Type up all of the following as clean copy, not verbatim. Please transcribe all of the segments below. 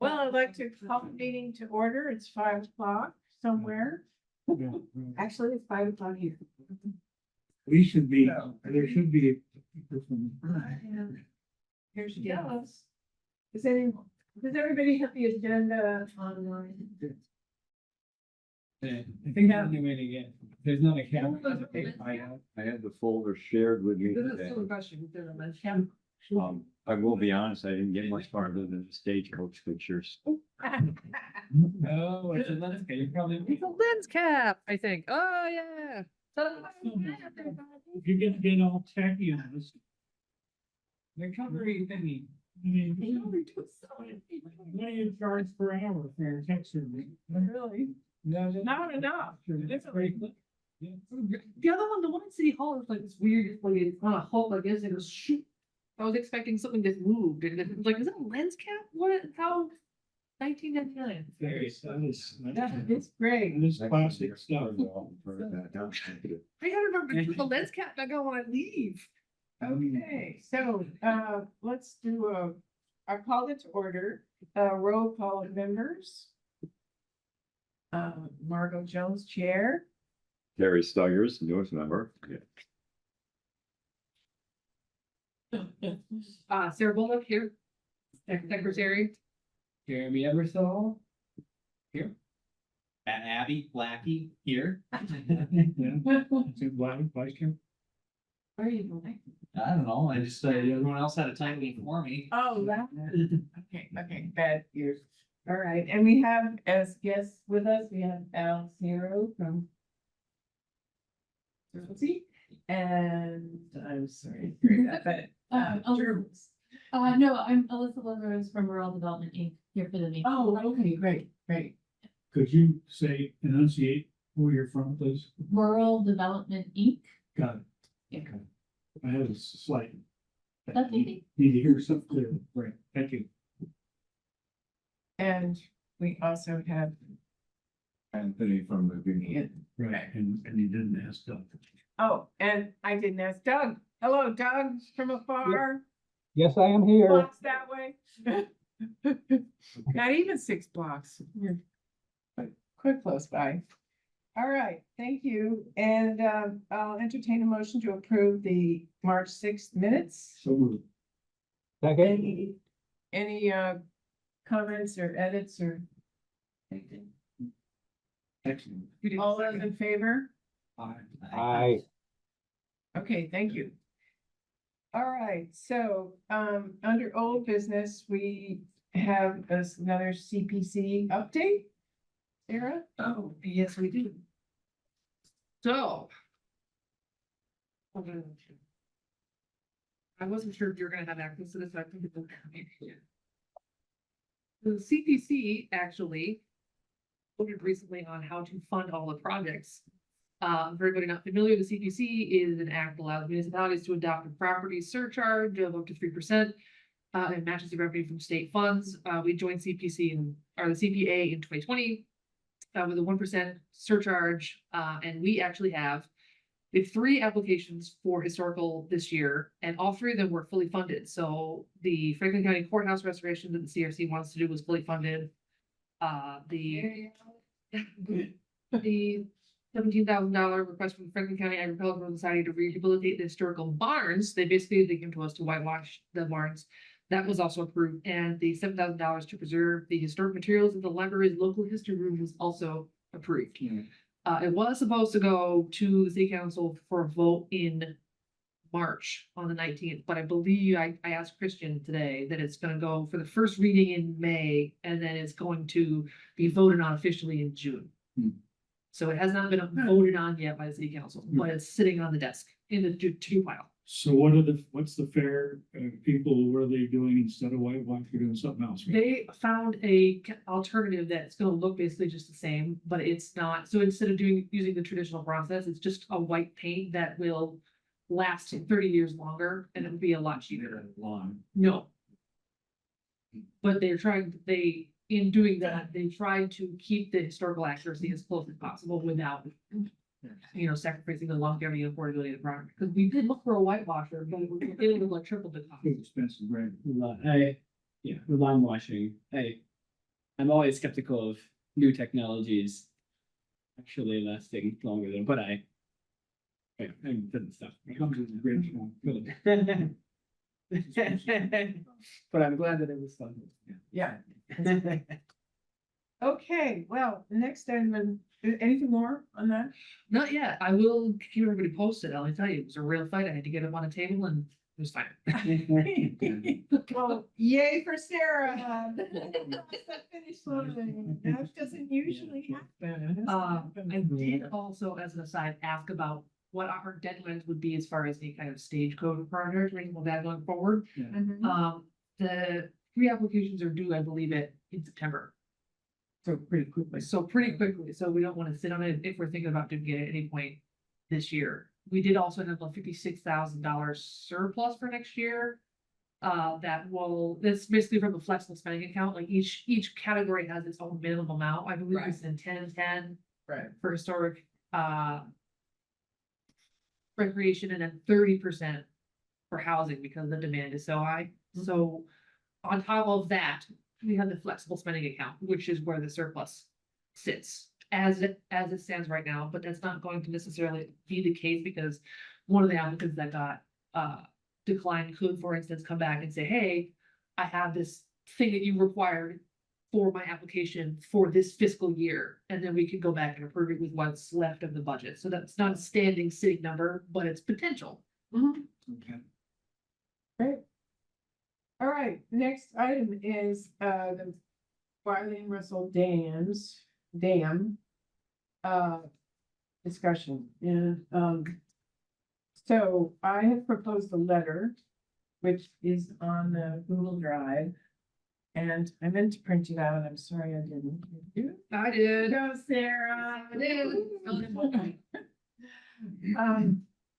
Well, I'd like to call the meeting to order. It's 5 o'clock somewhere. Actually, it's 5 o'clock here. We should be, there should be. Here she goes. Does everybody have the agenda online? I think I'll do it again. There's not a camera. I had the folder shared with me today. I will be honest, I didn't get much farther than the stagecoach pictures. Oh, it's a landscape. You probably. It's a lens cap, I think. Oh, yeah. Ta-da. If you get all tacky on this. They're covering thingy. I mean, what do you charge per hour for your tech service? Really? No, Not enough. That's great. Yeah. The other one, the one in City Hall is like this weird, like it's on a hook, like this, it goes shoot. I was expecting something that moved, and it was like, is that a lens cap? What, how? 1999. Very stylish. It's great. This plastic stuff. I gotta remember to put the lens cap back on when I leave. Okay, so, let's do I call it to order, roll call of members. Margot Jones, Chair. Terry Stuggers, newest member. Sarah Bullock here, Secretary. Jeremy Ebersol. Here. Abby Blackie here. Black, vice chair. Where are you going? I don't know. I just everyone else had a time before me. Oh, that, okay, bad ears. All right, and we have as guests with us, we have Al Zero from Jersey, and I'm sorry, but, Germans. No, I'm Alyssa Rose from Rural Development Inc. here for the meeting. Oh, okay, great. Could you enunciate where you're from, please? Rural Development Inc. Got it. Yeah. Okay. I had a slight. That's easy. Need to hear something clear. Right, thank you. And we also have, Anthony from the Greenfield. Right, and you didn't ask Doug. oh, and I didn't ask Doug. Hello, Doug, from afar. Yes, I am here. Blocks that way. Not even 6 blocks. You're quite close by. All right, thank you. And I'll entertain a motion to approve the March 6th minutes. So moved. Any comments or edits or anything? Excellent. All those in favor? Aye. Okay, thank you. All right, so under old business, we have another CPC update. Sarah? Oh, yes, we do. So. I wasn't sure if you were gonna have access to this. So I think it's okay. The CPC actually voted recently on how to fund all the projects. For everybody not familiar, the CPC is an act that allows municipalities to adopt a property surcharge of up to 3%. And matches the revenue from state funds. We joined CPC or the CPA in 2020. With a 1% surcharge, and we actually have 3 applications for historical this year, and all 3 of them were fully funded. So the Franklin County Courthouse restoration that the CRC wants to do was fully funded. The $17,000 request from the Franklin County Agricultural Society to rehabilitate the historical barns. They came to us to whitewash the barns. That was also approved, and the $7,000 to preserve the historic materials in the library's local history room was also approved. It was supposed to go to the city council for a vote in March on the 19th, but I believe I asked Christian today that it's gonna go for the first reading in May, and then it's going to be voted on officially in June. So it has not been voted on yet by the city council, but it's sitting on the desk in the to pile. So what's the fair, people, what are they doing instead of whitewash, they're doing something else? Right? They found a alternative that's gonna look basically just the same, but it's not. So instead of using the traditional process, it's just a white paint that will last 30 years longer, and it'll be a lot cheaper. Lawn. No. But in doing that, they tried to keep the historical accuracy as close as possible without, sacrificing the longevity and affordability of the product. Because we did look for a whitewasher, but it was like triple the cost. Expensive, right? The line washing, I'm always skeptical of new technologies actually lasting longer than what I. Yeah, it doesn't stop. It comes with a bridge. But I'm glad that it was fun. Yeah. Okay, well, the next item, anything more on that? Not yet. I will keep everybody posted. I'll tell you, it was a real fight. I had to get him on a table and it was fine. Well, yay for Sarah. Finish line. That doesn't usually happen. I did also, as an aside, ask about what our deadlines would be as far as the kind of stage code project, reasonable that going forward. Mhm. The 3 applications are due, I believe, in September. So pretty quickly. So pretty quickly, so we don't want to sit on it if we're thinking about doing it at any point this year. We did also have a $56,000 surplus for next year. That's basically from the flexible spending account, like each category has its own minimum amount. I believe it's in 10-10 Right. for historic, recreation, and then 30% for housing because the demand is so high. So on top of that, we have the flexible spending account, which is where the surplus sits as it stands right now, but that's not going to necessarily be the case because one of the applicants that got declined could, for instance, come back and say, hey, I have this thing that you required for my application for this fiscal year, and then we could go back and approve it with what's left of the budget. So that's not a standing sitting number, but it's potential. Okay. Great. All right, next item is the Wiley and Russell Dam discussion. And so I have proposed a letter which is on the Google Drive. And I meant to print it out. I'm sorry I didn't. Did you? I did. Go, Sarah. I did.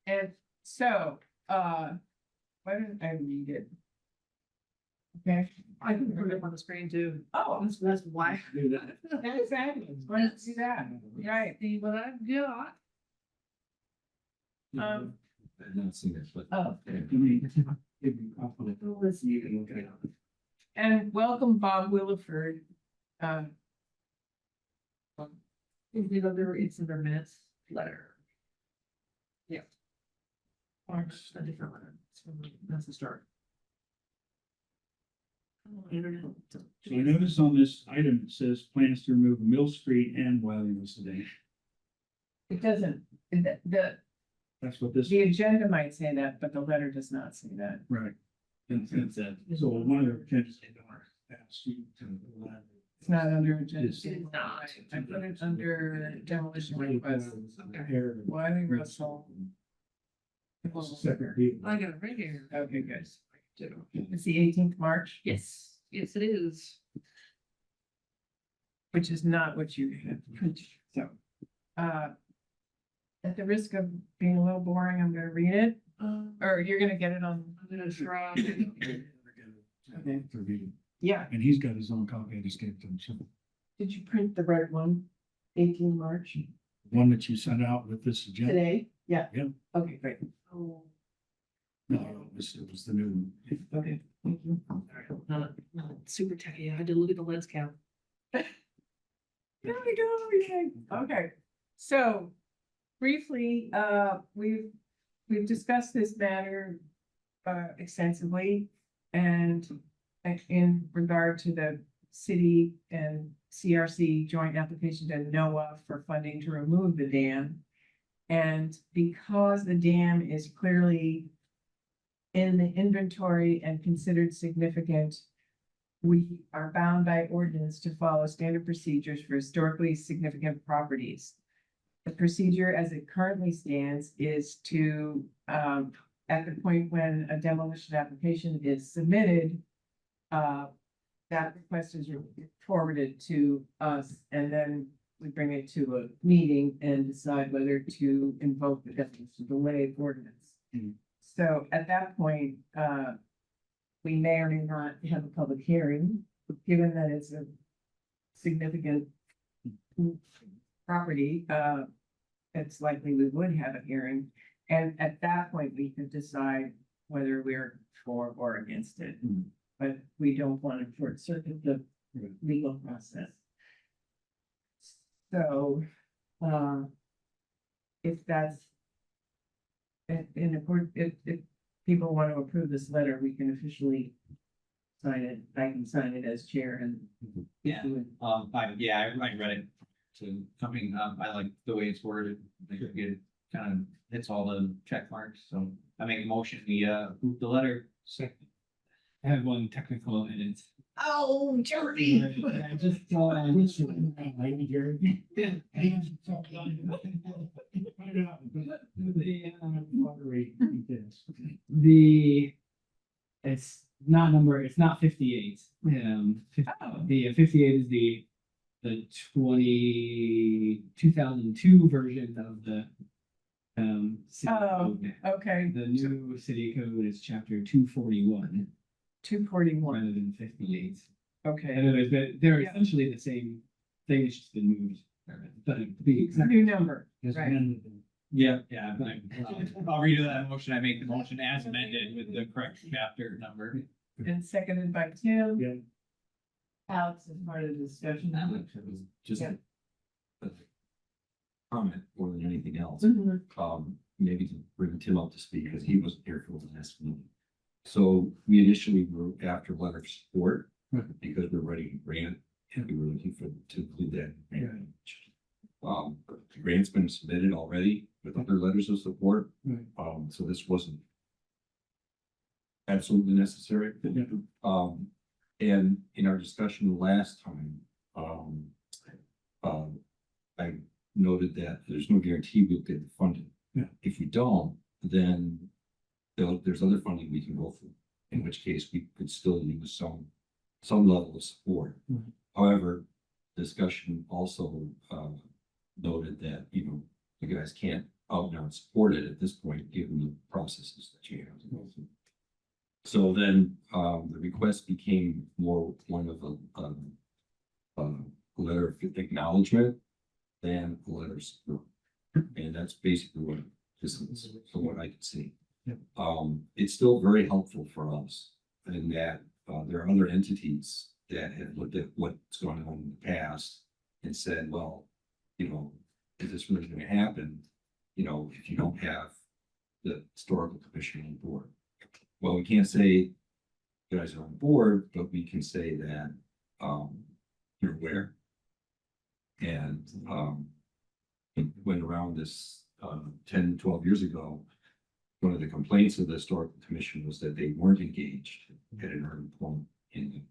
And so, why don't I read it? Okay. I can put it up on the screen too. Oh, That's why. Do that. exactly. Why don't you do that? Right. See what I've got. I've not seen it, but. Oh, Give me a copy of it. Let's see. You can look at it. and welcome Bob Williford. It's in their minutes letter. Yeah. Or just a different letter. That's the start. Internet. So I noticed on this item, it says plans to remove Mill Street and Wiley Dam. It doesn't, That's what this, the agenda might say that, but the letter does not say that. right. It's So one of the potential. Ask you to allow- It's not under agenda. It's not. I put it under demolition request. Here. Wiley Russell. Separate people. I got it right here. Okay, good. Too. It's the 18th March, Yes, yes, it is. which is not what you had printed, so. At the risk of being a little boring, I'm gonna read it, or you're gonna get it on. I'm gonna try. Okay. Yeah, And he's got his own copy I just gave to him, so did you print the right one? 18 March, one that you sent out with this agenda. today? Yeah. Yeah. Okay, great. Oh, No, it was the new one. Okay, thank you. not super techy. I had to look at the lens cap. There we go, yay. Okay, so briefly, we've discussed this matter extensively, and in regard to the city and CRC joint application to NOAA for funding to remove the dam. And because the dam is clearly in the inventory and considered significant, we are bound by ordinance to follow standard procedures for historically significant properties. The procedure as it currently stands is to, at the point when a demolition application is submitted, that request is forwarded to us, and then we bring it to a meeting and decide whether to invoke the definition delay ordinance. Mhm. So at that point, we may or may not have a public hearing, given that it's a significant property, it's likely we would have a hearing. And at that point, we could decide whether we're for or against it. Mhm. But we don't want to short circuit the legal process. So, if that's in accord, if people want to approve this letter, we can officially sign it. I can sign it as chair and. Yeah. I read it. So, I like the way it's worded. I think it kind of hits all the check marks, so I make a motion, we approve the letter. Second. I have one technical edit. Oh, Jeremy. I just saw Maybe Jerry. the it's not number, it's not 58. Oh. The 58 is the 2002 version of the city Oh. code. Okay, The new city code is chapter 241 241, rather than 58. okay. They're Yeah. essentially the same thing, it's just been moved. But to be exact. New number, Yes, right. and Yeah, I'll redo that motion. I make the motion as amended with the correct chapter number. And seconded by Tim. Yeah. Alex is part of the discussion. Just Yeah. a comment more than anything else. Mhm. Maybe to bring Tim up to speed because he wasn't here for the last meeting. So we initially were after letter of support because we're writing a grant and we were looking to include that. in the grant. The grant's been submitted already with other letters of support. Right. So this wasn't absolutely necessary. And in our discussion last time, I noted that there's no guarantee we'll get the funding. Yeah. If we don't, then there's other funding we can go for, in which case we could still use some level of support. Mhm. However, discussion also, noted that, you guys can't out and out support it at this point, given the processes that you have to go through. So then, the request became more one of a letter of acknowledgement than a letter of support. And that's basically what this is, from what I can see. Yep. It's still very helpful for us in that, there are other entities that have looked at what's going on in the past and said, well, is this really gonna happen? If you don't have the historical commission on board. Well, we can't say you guys are on board, but we can say that, you're aware. And, it went around this, 10, 12 years ago. One of the complaints of the historical commission was that they weren't engaged at an early point in the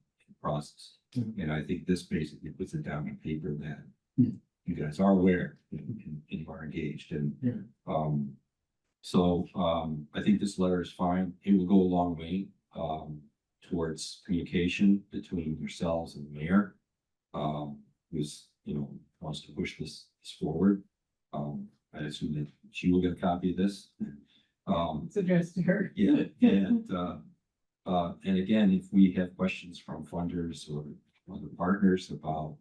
process. Mhm. And I think this basically puts it down on paper that Yeah. you guys are aware and you are engaged and, Yeah. I think this letter is fine. It will go a long way, towards communication between yourselves and the mayor. Who's, wants to push this forward. I assume that she will get a copy of this. It's addressed to her. Yeah, and again, if we have questions from funders or other partners about,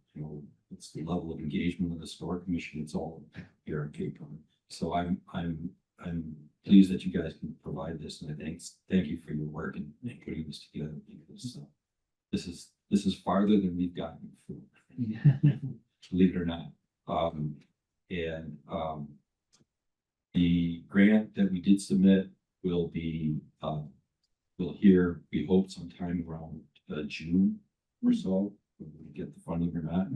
what's the level of engagement of the historic commission, it's all here in Cape Cod. So I'm pleased that you guys can provide this, and thank you for your work in putting this together, because this is farther than we've gotten before, believe it or not. The grant that we did submit will be, we'll hear, we hope sometime around June or so, when we get the funding or not.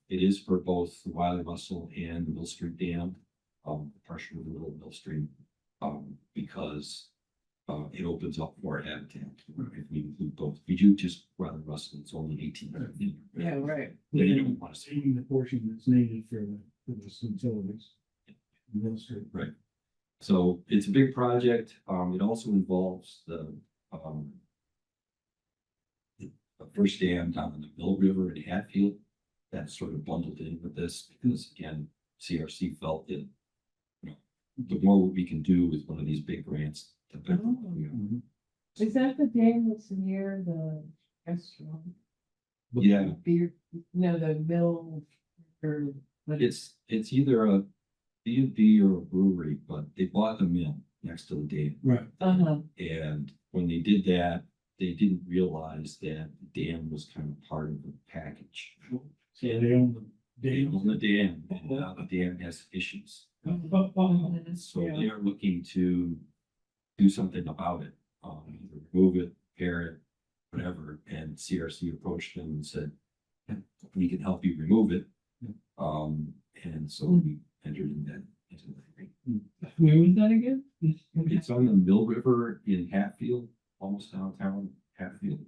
It is for both the Wiley Russell and the Mill Street Dam, partially the Little Mill Street, because it opens up more habitat. If we include both, we do just Wiley Russell, it's only 18. Yeah, right. They don't want to see. Saving the portion that's needed for the utilities. Mill Street. Right. So it's a big project. It also involves the first dam down in the Mill River in Hatfield. That's sort of bundled in with this because, again, CRC felt that, the more we can do with one of these big grants, the better. Mhm. Is that the dam that's near the restaurant? Yeah, Beer, no, the mill or. it's either a B&B or a brewery, but they bought the mill next to the dam. Right. Uh-huh, And when they did that, they didn't realize that the dam was kind of part of the package. So they own the They dam. own the dam, and now the dam has issues. So Yeah. they are looking to do something about it, either remove it, repair it, whatever, and CRC approached them and said, we can help you remove it. And so we entered in that. Into that agreement. Where was that again? It's on the Mill River in Hatfield, almost downtown Hatfield.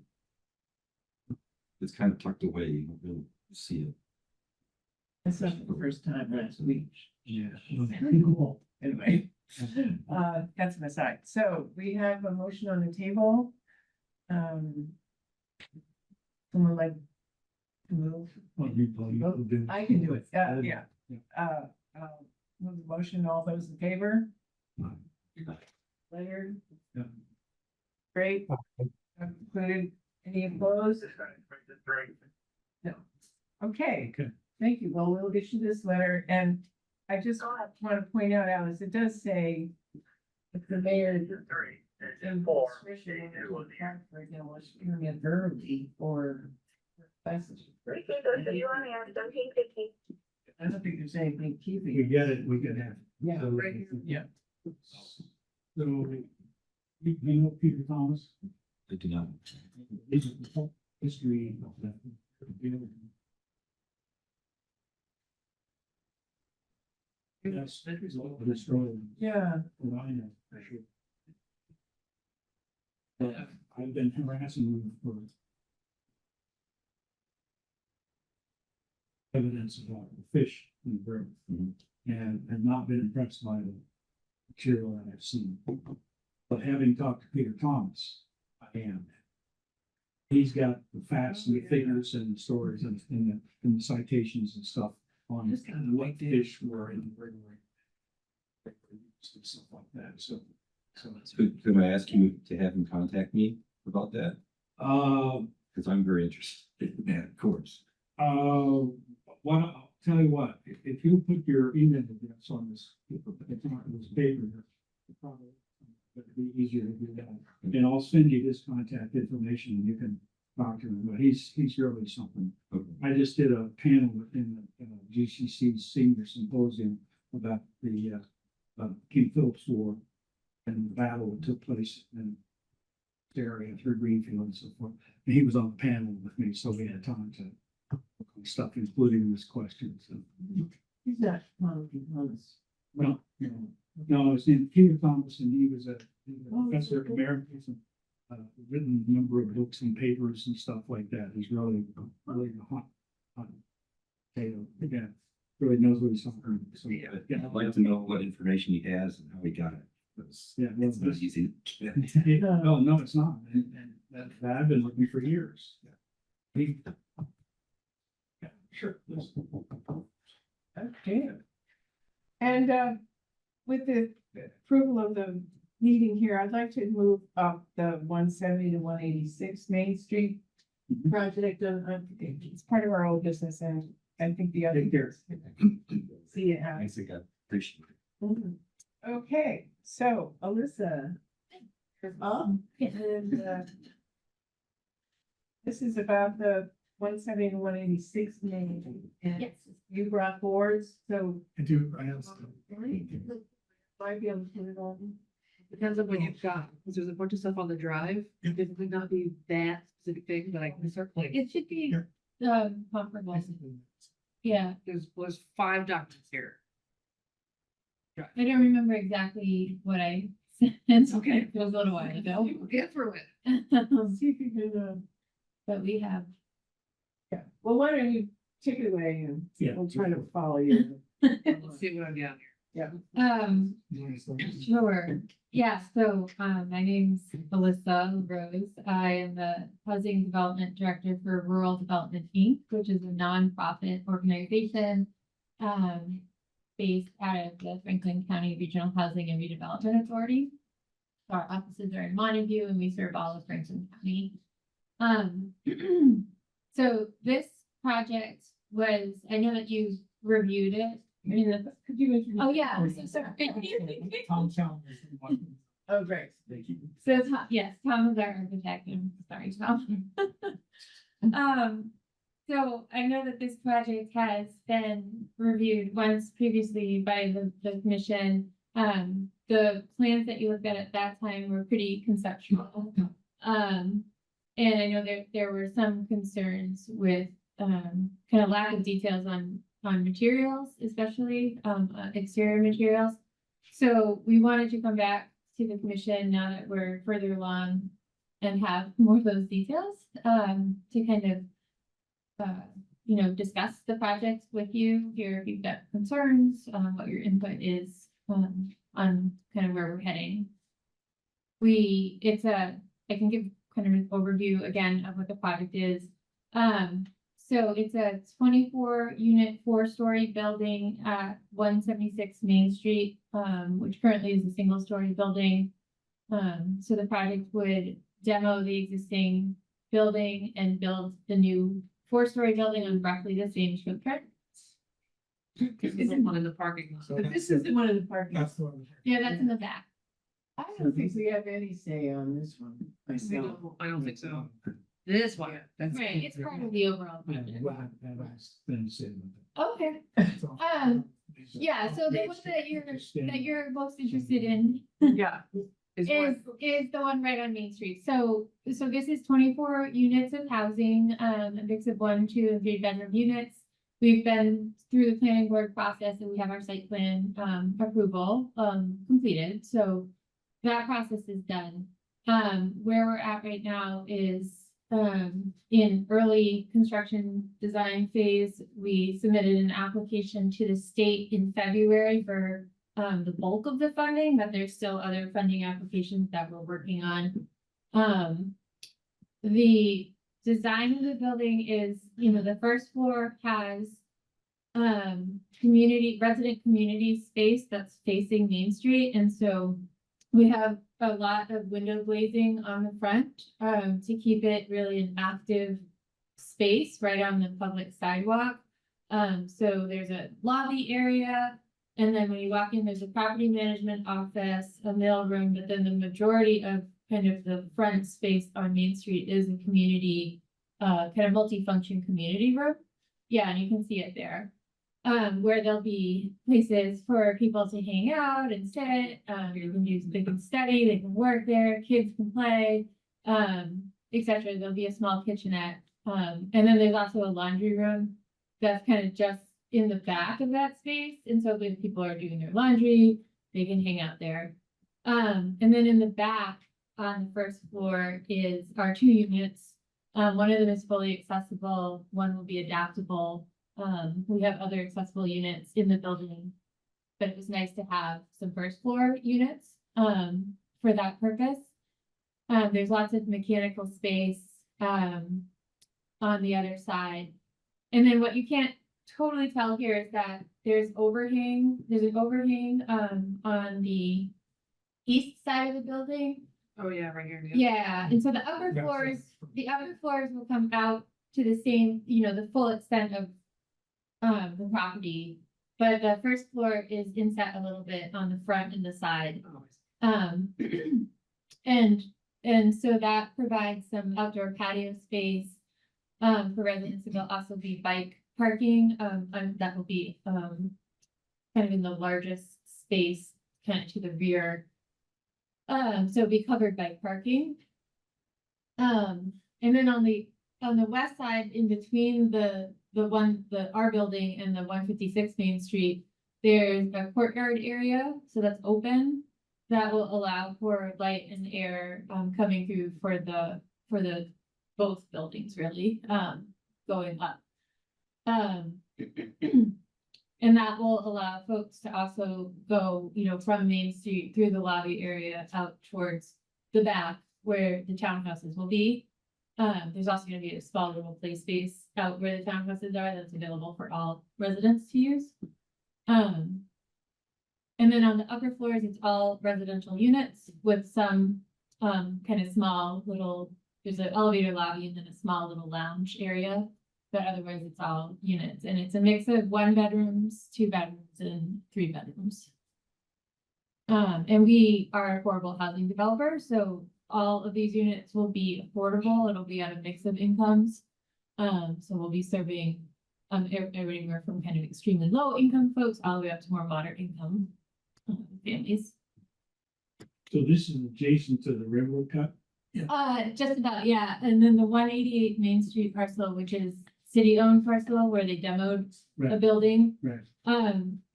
It's kind of tucked away, you don't really see it. It's not the first time last week. Yeah. Very cool. Anyway, that's an aside. So we have a motion on the table. Someone like to move? I can do it. Yeah. Move the motion. All those in favor? Leonard? Yeah. Great. Included. Any opposed? No. Okay. Okay. Thank you. Well, we'll get you this letter, and I just want to point out, Alice, it does say if the mayor is in discretion to account for demolition permit early or passage. I don't think there's anything keeping. We get it, we can have. Yeah, So- right here. Yeah. So, you know Peter Thomas? They do not. This is the whole history of that. Yes, that is all the story. Yeah. Line of pressure. I've been harassing them for evidence about the fish in the river. Mhm. And have not been impressed by the material that I've seen. But having talked to Peter Thomas, I am. He's got the facts and the figures and the stories and the citations and stuff on Just kind of what liked it. fish were in the river. And stuff like that, so. Could I ask you to have him contact me about that? Because I'm very interested in that, of course. What, I'll tell you what, if you put your email address on this, this paper, it probably it'd be easier to do that. And I'll send you his contact information and you can talk to him, but he's really something. Okay. I just did a panel within the GCC senior symposium about the King Philip's War and the battle that took place in the area through Greenfield and so forth. And he was on the panel with me, so we had time to look on stuff, including this question. So, He's not Thomas. no, no, it's in Peter Thomas, and he was a Oh, professor of okay. Americans and written a number of books and papers and stuff like that. He's really a hot potato. Yeah, really knows what he's talking about. So, Yeah. I'd like to know what information he has and how he got it. Yeah, It's not easy. Oh, no, it's not. And that I've been looking for years. He- Yeah, sure. Yes. Okay. And with the approval of the meeting here, I'd like to move up the 170 to 186 Main Street Mhm. project. It's part of our old business, and I think the other. Take care. See it happen. Thanks, I appreciate it. Mhm. Okay, so Alyssa. You're up, and this is about the 170 to 186 Main. And Yes. you brought boards, so I do, I have. might be able to put it on. Depends on what you've got, because there's a bunch of stuff on the drive. It might not be that specific thing, but I can certainly, It should be, Yeah. comparable. Yeah, there's 5 documents here. I don't remember exactly what I sent. Okay. It was a little while ago. We'll get through it. See if you can, But we have, yeah, well, why don't you take it away and Yeah. we'll try to follow you. Let's see what I've got here. sure. Yeah, so, my name's Alyssa Rose. I am the Housing Development Director for Rural Development Inc., which is a nonprofit organization, based out of the Franklin County Regional Housing and Redevelopment Authority. Our offices are in Montague and we serve all of Franklin County. So this project was, I know that you reviewed it. Could you introduce? Oh, yeah, I'm so sorry. Tom Chalmers. Oh, great. Thank you. So Tom, yes, Tom is our architect. I'm sorry, Tom. So I know that this project has been reviewed once previously by the commission. The plans that you looked at that time were pretty conceptual. And I know there were some concerns with, kind of lack of details on materials, especially, exterior materials. So we wanted to come back to the commission now that we're further along and have more of those details, to kind of, discuss the project with you, hear if you've got concerns, what your input is, on kind of where we're heading. I can give kind of an overview again of what the project is. So it's a 24-unit, 4-story building at 176 Main Street, which currently is a single-story building. So the project would demo the existing building and build the new 4-story building on roughly the same footprint. This is the one in the parking lot. But this is the one in the parking. That's the one. Yeah, that's in the back. I don't think we have any say on this one We myself. don't- I don't think so. This one. That's Right, it's part of the overall Yeah, project. well, that's been said about Okay, that. yeah, so the one that you're most interested in Yeah. is the one right on Main Street. So this is 24 units of housing, a mix of 1, 2, and 3 bedroom units. We've been through the planning board process and we have our site plan, approval, completed. So that process is done. Where we're at right now is, in early construction design phase. We submitted an application to the state in February for the bulk of the funding, but there's still other funding applications that we're working on. The design of the building is, the first floor has resident community space that's facing Main Street, and so we have a lot of window glazing on the front, to keep it really an active space right on the public sidewalk. So there's a lobby area, and then when you walk in, there's a property management office, a mail room, but then the majority of kind of the front space on Main Street is a community, kind of multi-function community room. Yeah, and you can see it there. Where there'll be places for people to hang out and sit, they can study, they can work there, kids can play, etc. There'll be a small kitchenette. And then there's also a laundry room that's kind of just in the back of that space. And so if people are doing their laundry, they can hang out there. And then in the back on the first floor is our 2 units. One of them is fully accessible, one will be adaptable. We have other accessible units in the building, but it was nice to have some first floor units, for that purpose. There's lots of mechanical space, on the other side. And then what you can't totally tell here is that there's an overhang, on the east side of the building. Oh, yeah, right here. Yeah, and so the upper That's floors, it. the upper floors will come out to the same, the full extent of the property, but the first floor is inset a little bit on the front and the side. And so that provides some outdoor patio space for residents. There'll also be bike parking, and that will be kind of in the largest space kind of to the rear. So it'll be covered by parking. And then on the west side, in between our building and the 156 Main Street, there's a courtyard area, so that's open. That will allow for light and air coming through for the both buildings really, going up. And that will allow folks to also go, from Main Street through the lobby area out towards the back where the townhouses will be. There's also going to be a small little play space out where the townhouses are that's available for all residents to use. And then on the upper floors, it's all residential units with some kind of small little, there's an elevator lobby and then a small little lounge area. But otherwise it's all units, and it's a mix of 1 bedrooms, 2 bedrooms, and 3 bedrooms. And we are affordable housing developer, so all of these units will be affordable. It'll be at a mix of incomes. So we'll be serving everywhere from kind of extremely low income folks all the way up to more moderate income families. So this is adjacent to the railroad cut? Just about, yeah. And then the 188 Main Street parcel, which is city-owned parcel where they demoed a Right. building. Right.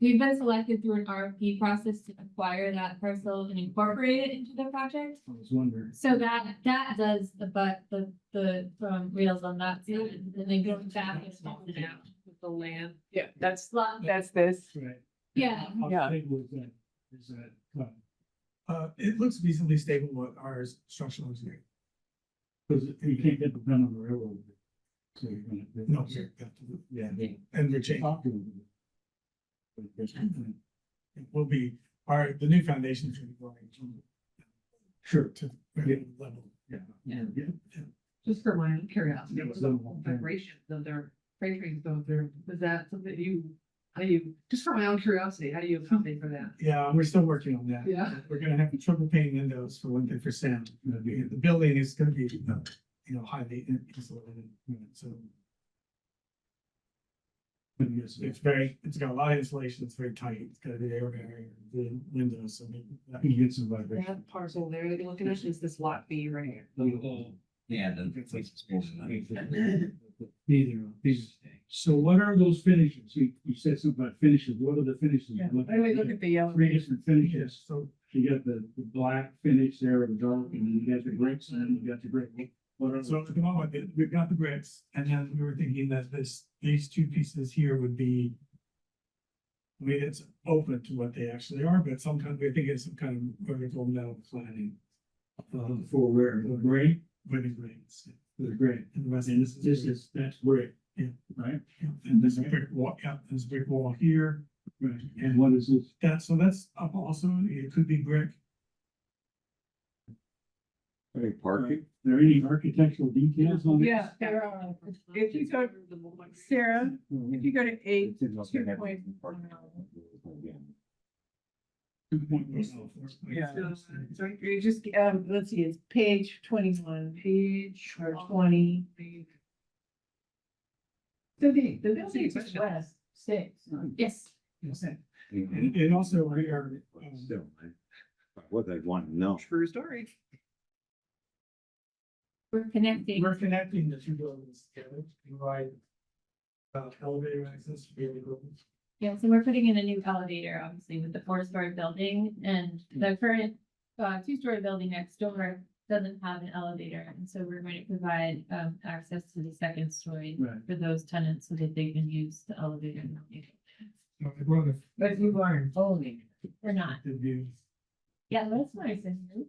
We've been selected through an RFP process to acquire that parcel and incorporate it into the project. I was wondering. So that does the rails on that side, and then go back and swap it out. With the land. Yeah, that's Lot- this. Right. Yeah. How Yeah. big was that? Is that cut? It looks reasonably stable with our structural engineering. Because you can't get the gun on the railroad. So you're gonna. No, sir. Yeah. And we're changing. Talk to them. It will be, the new foundation is going to be going Sure. to very level. Yeah. Yeah. Yeah. Just for my own curiosity, Yeah, what's so- the vibration of their freight trains going through? Is that something how do you, just for my own curiosity, how do you accommodate for that? Yeah, we're still working on that. Yeah. We're gonna have triple pane windows for one thing for sound. The building is gonna be, highly insulated, so. It's got a lot of insulation, it's very tight, it's got an air barrier, the windows, so that You get some vibration. That parcel there that you're looking at is this lot B right here. Yeah, the. These. So what are those finishes? You said something about finishes. What are the finishes? Yeah, why don't we look at the yellow? Three different finishes. So You got the black finish there, the dark, and then you got the bricks, and then you got the brick. What are So at the moment, we've got the bricks, and then we were thinking that these two pieces here would be. I mean, it's open to what they actually are, but sometimes we think it's some kind of vertical metal cladding. For where? The gray? With the grades. The gray. And the rest And of that's brick. Yeah. Right? And there's a brick wall, there's a brick wall here, Right. And what is this? that's up also, it could be brick. Parking? There any architectural details on it? Yeah, there are. If you go, Sarah, if you go to 8.2.1. Yeah, so you just, let's see, it's page 21, page or 20. So the building is west 6. Yes. And also we are, Still, what they want to know. True story. We're connecting. we're connecting the two buildings together to provide. Elevator access to the other buildings. Yeah, so we're putting in a new elevator, obviously, with the 4-story building, and the current 2-story building next door doesn't have an elevator, and so we're going to provide access to the 2nd story Right. for those tenants so that they can use the elevator. So we want But you aren't owning. We're not. to do. Yeah, that's nice of you.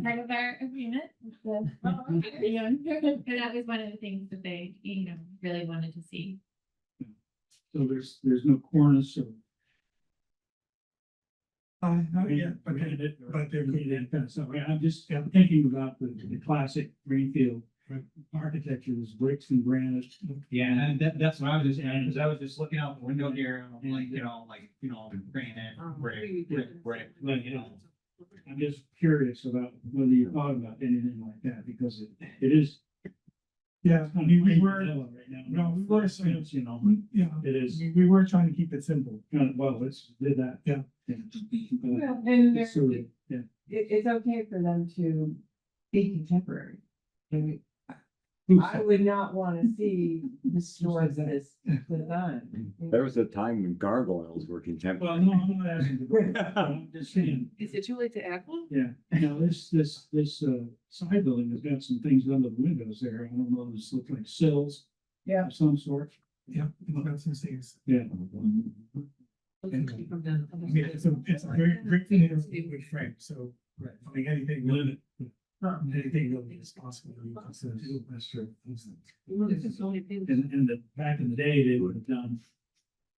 Part of our agreement. But that was one of the things that they, really wanted to see. So there's no cornice or. Not yet, but there could be. So I'm just thinking about the classic Greenfield architecture, is bricks and granite. Yeah, and that's what I was just, because I was just looking out the window here, and I'm like, granite, brick, I'm just curious about whether you thought about anything like that, because it is. Yeah, I mean, we were, Right now. no, we were saying, You know, yeah, it is, we were trying to keep it simple. well, it's did that. Yeah. Well, and It's sort of, yeah. it's okay for them to be contemporary. I mean, Who I said- would not want to see historic this design. There was a time when gargoyles were Well, contemporary. no, I'm not asking. I'm just saying, Is it too late to act one? yeah, this side building has got some things under the windows there. I don't know, this looks like sills. Yeah. Of some sort. Yeah, that's some things. Yeah. I mean, it's a very, great thing, it's a big frame, so, I mean, anything really is possible. That's true. It's just only paid- Back in the day, they would have done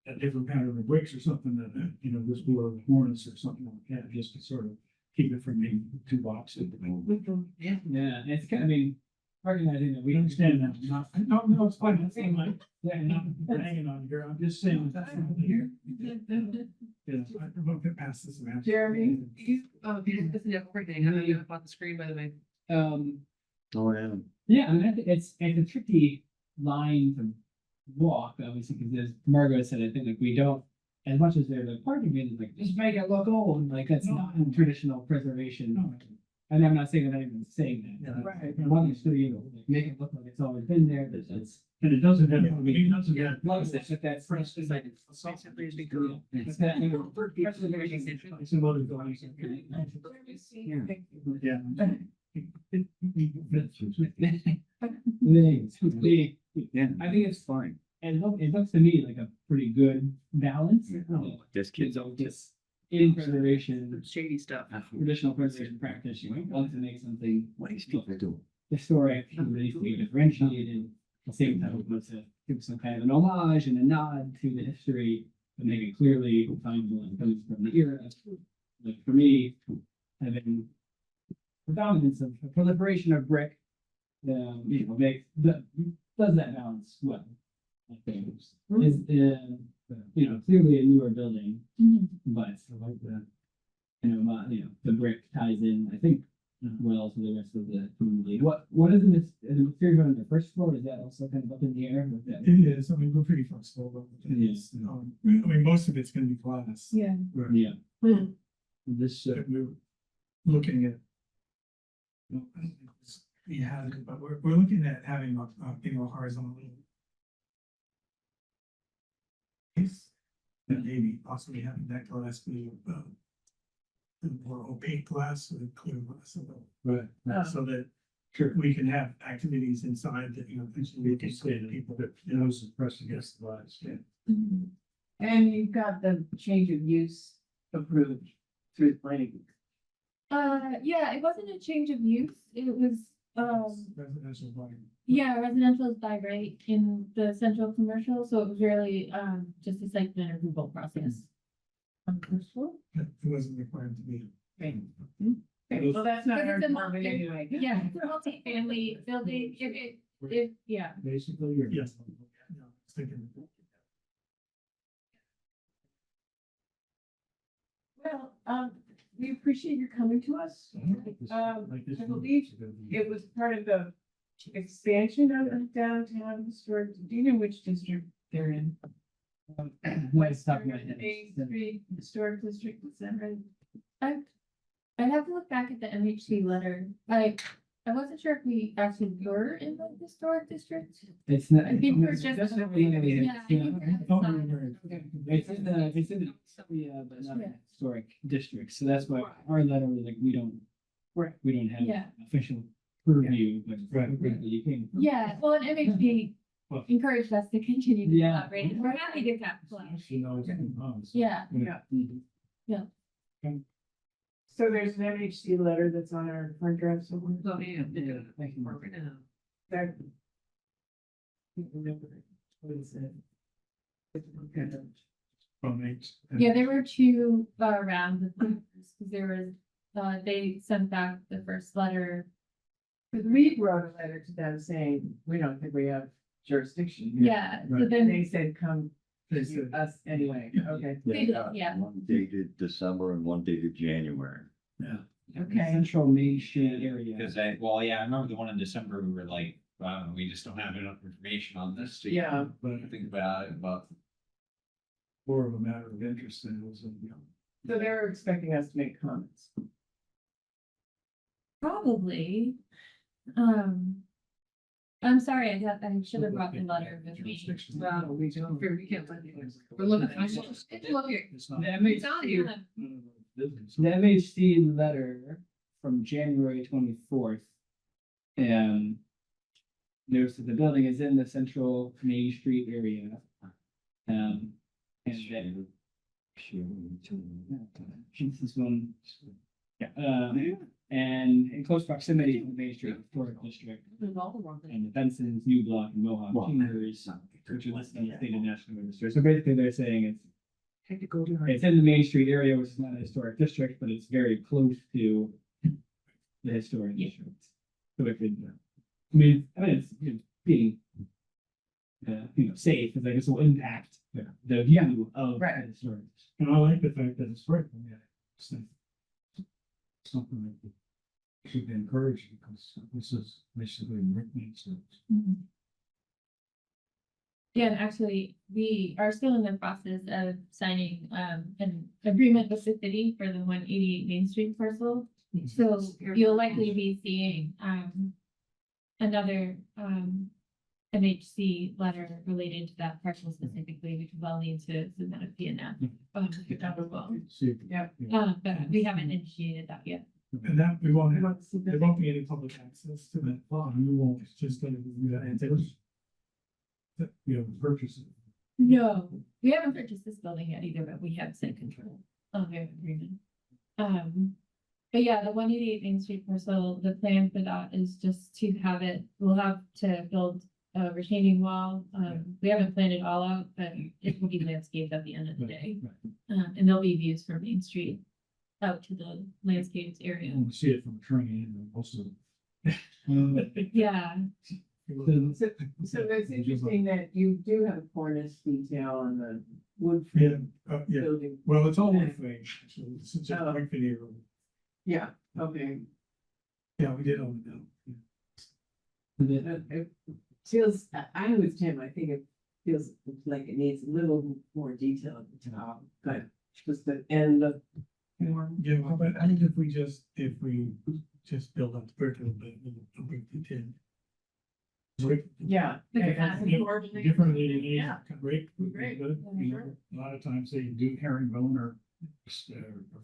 a different pattern of bricks or something that, this were hornets or something like that, just to sort of keep it from being too boxy. Yeah, it's kind of, I mean, recognizing that We we understand that, no, it's fine, it's fine, like, I'm not hanging on here, I'm just saying that's not here. Yeah, I won't get past this match. Jeremy? You, this is everything, I don't know about the screen, by the way. Oh, yeah. Yeah, I mean, I think it's a tricky line to walk, obviously, because as Margot said, I think like we don't, as much as there's a part of me that's like, just make it look old, like that's not traditional preservation. No. And I'm not saying that anyone's saying that. Yeah. Right. I want to you know, like, make it look like it's always been there, that it's. And it doesn't have, Yeah, I mean, it doesn't have. Loves it, but that's. Fresh it's like- Basically, it's become- It's that, you know, preservation. Some other guys. Yeah. Yeah, I think it's fine. And it looks to me like a pretty good balance. This kid's all Just in preservation, Shady stuff. traditional preservation practice, you want to make something What these people do. historic, and really to be differentiated. At the same time, we want to give some kind of an homage and a nod to the history, but make it clearly findable and coming from the era. Like for me, having the dominance of the proliferation of brick, you know, does that balance well. I think is you know, clearly a newer building, but I like that. you know, the brick ties in, I think, well to the rest of the community. What is this, is it figured on the first floor? Is that also kind of up in the air with that? It is, I mean, we're pretty flexible, but it Yeah. is, I mean, most of it's gonna be glass. Yeah. Right. Yeah, This, That we're looking at. We had, it, but we're looking at having a, you know, horizontal. Piece, and maybe possibly having that glass be, the more opaque glass or the clear glass, so that sure, we can have activities inside that, you know, eventually we can say see that people. that, you know, is pressed against the glass, yeah. And you've got the change of use approved through the planning. Yeah, it wasn't a change of use, it was, Residential volume. yeah, residential is by right in the central commercial, so it was really, just a site plan approval process. On the first floor? It wasn't required to be. Okay, well, that's not But our it's a department multi- anyway. Yeah, it's a multi-family building, yeah. Basically, you're. Yes. Yeah, I was thinking. Well, we appreciate your coming to us. Like this I one. believe it was part of the expansion of the downtown historic, do you know which district they're in? Let's talk about Western it. Main Street Historic District, is that right? I'd have to look back at the MHC letter. I wasn't sure if we actually were in the historic district. It's not. I think we're just- Definitely, Yeah, I think we're Oh, outside. right, right. It's in the, but not Yeah. historic district, so that's why our letter was like, we don't have Yeah. official purview, but. Right. You can. Yeah, well, and MHP Well- encouraged us to continue to Yeah. collaborate, and we're happy to capitalize. You know, it's in bonds. Yeah, Mhm. So there's an MHC letter that's on our front drive somewhere. So, yeah, Yeah, thank you. right now. That. I can't remember what it said. From H. yeah, there were two rounds of letters, because there was, they sent back the first letter. Because we wrote a letter to them saying, we don't think we have jurisdiction. here. Yeah, so Right. And then, they said, come They to said, us anyway, Yeah. okay, they did, yeah. One dated December and one dated January. yeah, okay. Central Main Street area. Cause I remember the one in December, we were like, wow, we just don't have enough information on this. to Yeah. but Think about it, but more of a matter of interest than it was, you know. So they're expecting us to make comments. Probably. I'm sorry, I should have brought the letter with me. Jurisdiction. Well, we don't. We can't find it. We're looking. It's look here. It's not. The It's MHC, on here. Business. the MHC letter from January 24th. Notes that the building is in the central Main Street area. And that this is one. Yeah, and in close proximity to the Main Street Historic District and the Benson's, New Block and Mohawk Chambers, which are listed on the state and national register. So basically they're saying it's in the Main Street area, which is not a historic district, but it's very close to the historic district. So it could I mean, it's, you know, being, safe, because I guess will impact the view of Right. the historic. And I like the fact that it's right. It's something that should be encouraged because this is basically written. So Mhm. Yeah, and actually, we are still in the process of signing an agreement with the city for the 188 Main Street parcel. So you'll likely be seeing another MHC letter related to that parcel specifically, because I'll need to submit a PNF with that as well. see, Yeah. But we haven't initiated that yet. And that we won't You have, want to see there that? won't be any public access to that farm. We won't, it's just gonna be that entity. you know, purchase it. No, we haven't purchased this building yet either, but we have site control of their agreement. But yeah, the 188 Main Street parcel, the plan for that is just to have it, we'll have to build a retaining wall. We haven't planned it all out, but it will be landscaped at the end of the day. And there'll be views from Main Street out to the landscaped area. You see it from a train and also. Yeah, So it's interesting that you do have cornice detail on the wood Yeah, frame yeah, building. well, it's all wood frame, actually, it's just Oh. like veneer. Yeah, okay. Yeah, we did own them. It feels, I was Tim, I think it feels like it needs a little more detail at the top, but just the end of. Yeah, but I think if we just build up the brick a little bit, we'll break it in. Brick, Yeah. different than Yeah. break. Great. Good. You know, a lot of times they do herringbone or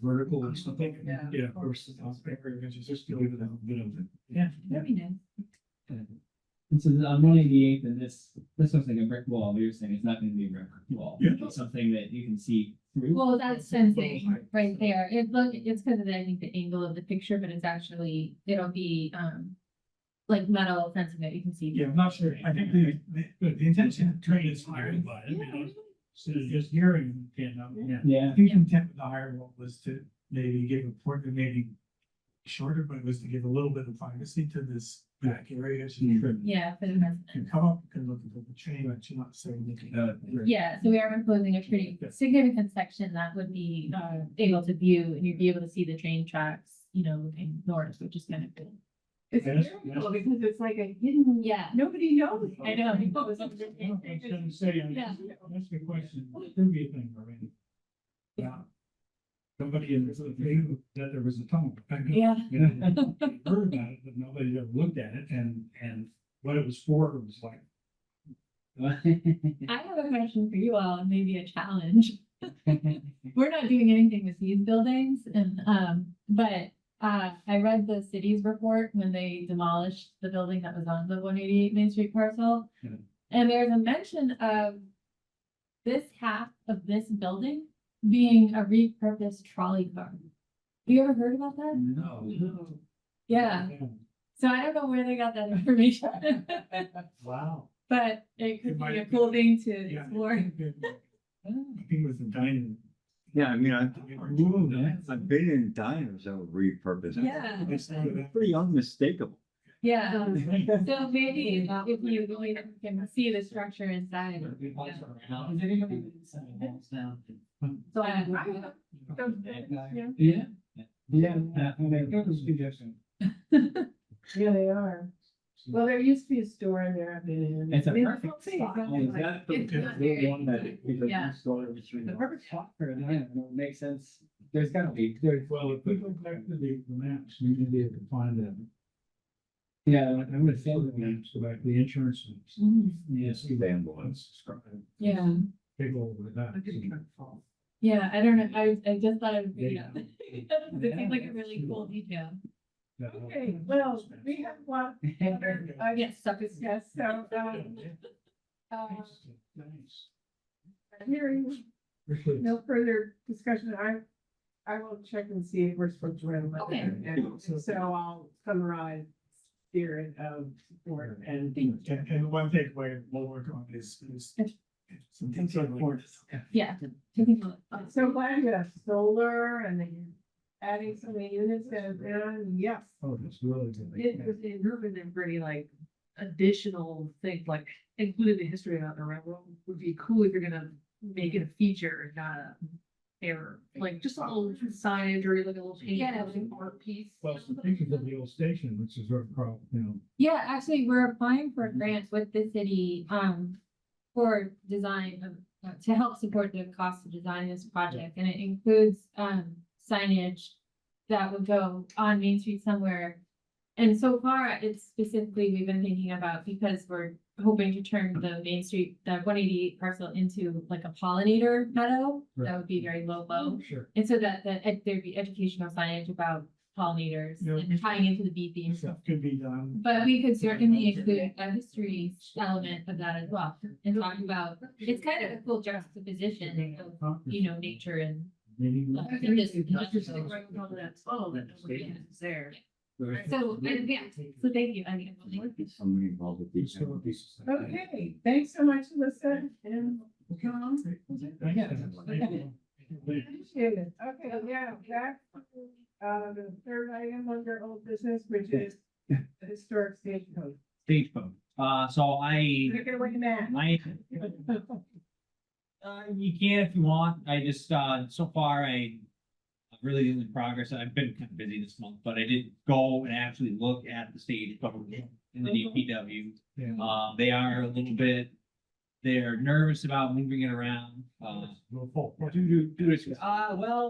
vertical or something. Yeah. Yeah, of course, the top area, just To give give it a bit of it. Yeah. that'd be nice. And so on 188, then this looks like a brick wall. You're saying it's not going to be a brick wall. Yeah. It's something that you can see through. Well, that's fencing right there. It's because of I think the angle of the picture, but it's actually, it'll be, like metal fencing that you can see. Yeah, I'm not sure, I think the intention of train is higher, but, you know, instead of just hearing, yeah. Yeah. I think the intent with the higher wall was to maybe give a port, maybe shorter, but it was to give a little bit of privacy to this back area. So you could Yeah, for the resident. can come up and look at the train, but you're not saying looking at it. Yeah, so we are proposing a pretty significant section that would be able to view, and you'd be able to see the train tracks, looking north, which is kind of cool. It's Yes, very cool because it's like a hidden, Yeah, nobody knows. I know. I was gonna say, Yeah. that's the question, trivia thing already. Yeah. Somebody in the knew that there was a tunnel. yeah. Yeah, heard about it, but nobody ever looked at it and what it was for, it was like. I have a question for you all, and maybe a challenge. We're not doing anything with these buildings, and but I read the city's report when they demolished the building that was on the 188 Main Street parcel. Yeah. And there's a mention of this half of this building being a repurposed trolley car. Have you ever heard about that? No. Yeah, so I don't know where they got that information, Wow. but it could It might be a have been- cool thing to Yeah. explore. I think it was the dining. Yeah, I mean, I've been in diners that were repurposed. Yeah. It's pretty unmistakable. Yeah, so maybe if you can see the structure inside. So Yeah. Yeah. Yeah, they are. Well, there used to be a store in there. I've been in. It's a I mean, perfect whole thing spot. is Is like- that it's the very- one that? Yeah. The perfect spot for it, yeah, it makes sense. There's gotta be, there's, Well, if we go back to the maps, we may be able to find them. yeah, I would say the maps, go back to the insurance maps. Yes, the ambulance, describe, Yeah, take over that. yeah, I don't know, I just thought I would bring it up. Yeah. It seems like a really cool detail. Okay, well, we have one other, I get stuck with yes, so, Nice. hearing no further discussion, I will check and see if we're supposed to run. Okay. And so I'll summarize spirit of support and. And one takeaway we'll work on is some things like cornice. Yeah. taking a look. I'm so glad you have solar and then you're adding so many units and, yes. Oh, that's really good. It was been pretty like additional thing, like including the history of the railroad would be cool if you're gonna make it a feature, not a error, like just a little signage or like a little paint, Yeah. like art piece. Well, some pictures of the old station, which is very proud, you know. Yeah, actually, we're applying for a grant with the city, for design of, to help support the cost of designing this project, and it includes, signage that would go on Main Street somewhere. And so far, it's specifically, we've been thinking about, because we're hoping to turn the Main Street, the 188 parcel into like a pollinator meadow, that would be very low. Sure. And so that, there'd be educational signage about pollinators Yeah. and tying into the bee theme. Stuff could be done. But we could certainly include a history element of that as well, and talk about, it's kind of a cool juxtaposition of, you know, nature and. in this- There. So, and yeah, so thank you, I mean. Somebody involved with these. Okay, thanks so much, Alyssa and Tom. Appreciate it. Okay, yeah, back to, the third item under old business, which is the historic stagecoach. Stagecoach. So Take it away, Matt. You can if you want. I just, so far, I really didn't progress. I've been kind of busy this month, but I did go and actually look at the stagecoach in the DPW. Yeah. They are a little bit, they're nervous about moving it around. Well,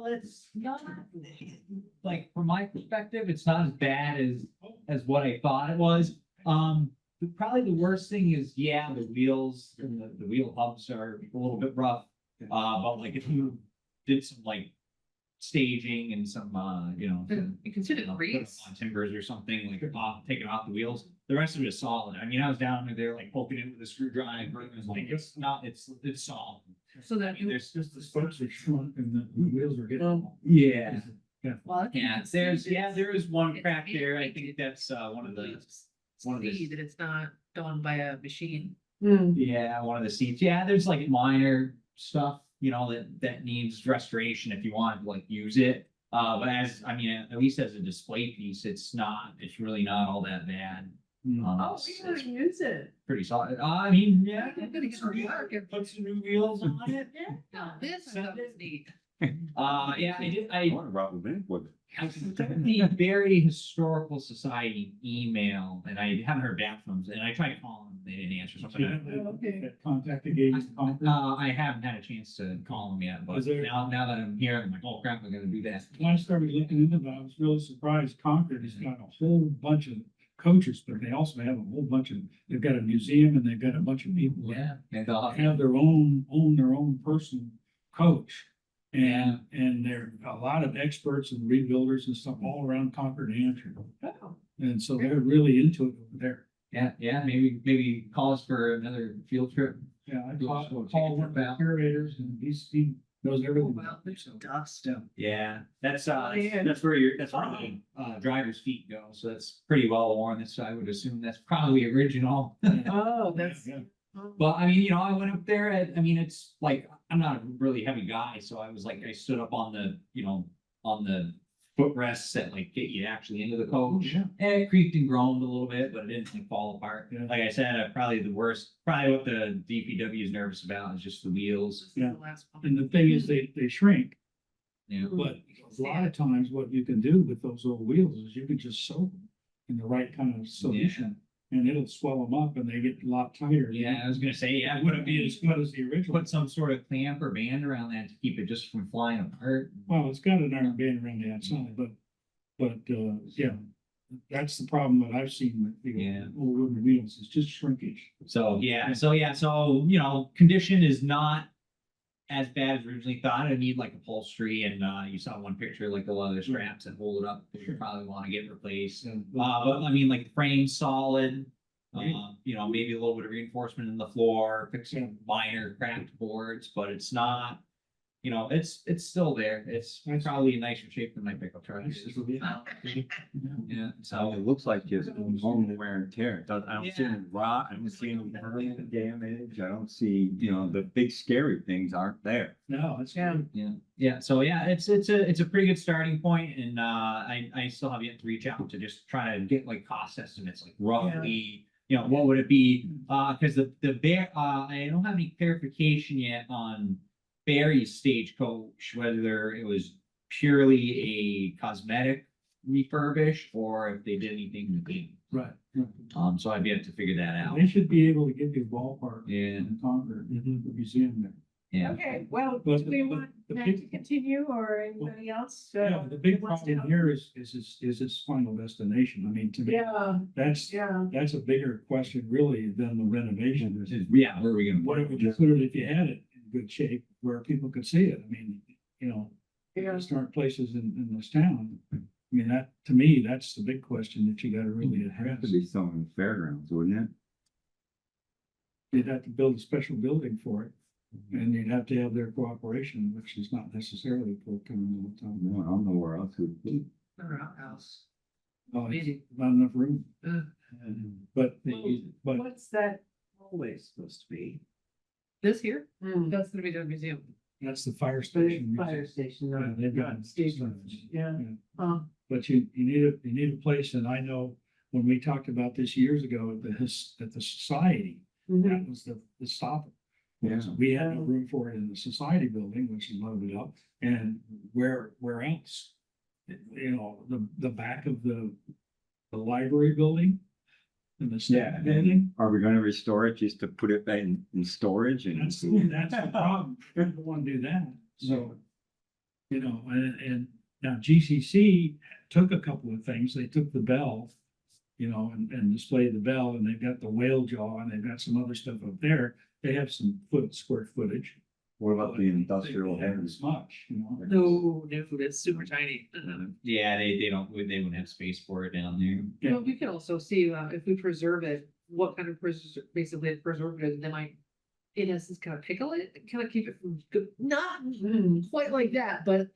it's not, like, from my perspective, it's not as bad as what I thought it was. Probably the worst thing is, yeah, the wheels and the wheel hubs are a little bit rough. But like if you did some like staging and some, you know, You consider put grease. on timbers or something, like taking off the wheels, the rest of it is solid. I mean, I was down there like poking it with a screwdriver, and it was like, it's not, it's solid. So that you. There's Just the spokes are shrunk and the wheels are getting. yeah. Well, Yeah, there is one crack there. I think that's one of the See that it's not done by a machine. yeah, one of the seats. Yeah, there's like minor stuff, you know, that needs restoration if you want to like use it. But I mean, at least as a display piece, it's really not all that bad. Oh, It's- we it's can use it. pretty solid. I mean, yeah. I'm gonna get some work and Put some new wheels on it. Now, this stuff is neat. Yeah, I want to rub them in with it. I sent the Berry Historical Society email, and I haven't heard back from them, and I tried calling them, they didn't answer something. Okay. Contact the gauge. I haven't had a chance to call them yet, but Is there- now that I'm here, I'm like, oh crap, I gotta do that. When I started looking into that, I was really surprised. Concord has got a whole bunch of coaches, but they also have a whole bunch of, they've got a museum and they've got a bunch of people that And, have their own personal coach. And there are a lot of experts and rebuilders and stuff all around Concord, New Hampshire. And so they're really into it over there. yeah, maybe call us for another field trip. Yeah, I Cool. call one of the curators and he knows Oh, everything. well, there's So, dust. yeah. Yeah, that's yeah. that's where the driver's feet go, so that's pretty well worn. That's, I would assume that's probably original. Oh, that's. Yeah. But I mean, you know, I went up there I mean, it's like, I'm not a really heavy guy, so I was like, I stood up on the, you know, on the footrests that like get you actually into the coach. Yeah. And it creaked and groaned a little bit, but it didn't like fall apart. Yeah. Like I said, probably what the DPW is nervous about is just the wheels. This is Yeah. the last one. And the thing is, they shrink, Yeah. but a lot of times what you can do with those old wheels is you can just sew them in the right kind of solution. And it'll swell them up and they get a lot tighter. Yeah, I was gonna say, yeah. It wouldn't be as good as the original. Put some sort of clamp or band around that to keep it just from flying apart. Well, it's got an iron band around the outside, but, yeah, that's the problem that I've seen with the Yeah. old wooden wheels, it's just shrinkage. So, so, you know, condition is not as bad as originally thought. I need like upholstery and, you saw one picture, like the leather straps that hold it up, that you probably want to get replaced. But I mean, like the frame's solid, you know, maybe a little bit of reinforcement in the floor, fixing minor cracked boards, but it's not, you know, it's still there. It's probably in nicer shape than my pickup truck is. Yeah, so. It looks like it's normal wear and tear. I don't see Yeah. any rot, I don't see any permanent damage, I don't see, you know, the big scary things aren't there. No, it's. Yeah. Yeah, so yeah, it's a pretty good starting point, and I still have yet to reach out to just try to get like cost estimates, like roughly, you know, what would it be? Cause the bear, I don't have any clarification yet on Barry's Stagecoach, whether it was purely a cosmetic refurbish or if they did anything with it. Right. So I've yet to figure that out. They should be able to give you a ballpark. Yeah. In Concord, the museum there. Yeah. Okay, well, do But- we but want the Matt big- to continue or anybody else? Yeah, the big who wants to problem help? here is its final destination. I mean, to me, Yeah, that's yeah. a bigger question really than the renovation. Yeah, where are we gonna What put would it? you put it if you had it in good shape where people could see it? I mean, you know, Yeah. there aren't places in this town. I mean, that, to me, that's the big question that you gotta really It'd have address. to be some in the fairgrounds, wouldn't it? You'd have to build a special building for it. And you'd have to have their cooperation, which is not necessarily forthcoming all the time. No, I don't know where else would be. Our outhouse. Oh, it's Meeting. not enough room. Ugh. But, They use it. but What's that always supposed to be? This here, Hmm. that's gonna be the museum. that's the fire But station. it's fire station, Yeah, not, they've got not stagecoach, yeah. Oh, But you need a place, and I know when we talked about this years ago at the society, mhm. that was the stop. Yeah. We had no room for it in the society building, which is loaded up, and where else? You know, the back of the library building and the Yeah. staff building. Are we gonna restore it just to put it back in storage and? That's the problem. We don't want to do that. So, you know, and now GCC took a couple of things. They took the bell, you know, and displayed the bell, and they've got the whale jaw, and they've got some other stuff up there. They have some square footage. What about the industrial They haven't heavens? as much, you know. No, it's super tiny. Yeah, they wouldn't have space for it down there. Yeah. Well, we can also see, if we preserve it, what kind of basically preservative, they might, in essence, kind of pickle it, kind of keep it from, not quite like that, but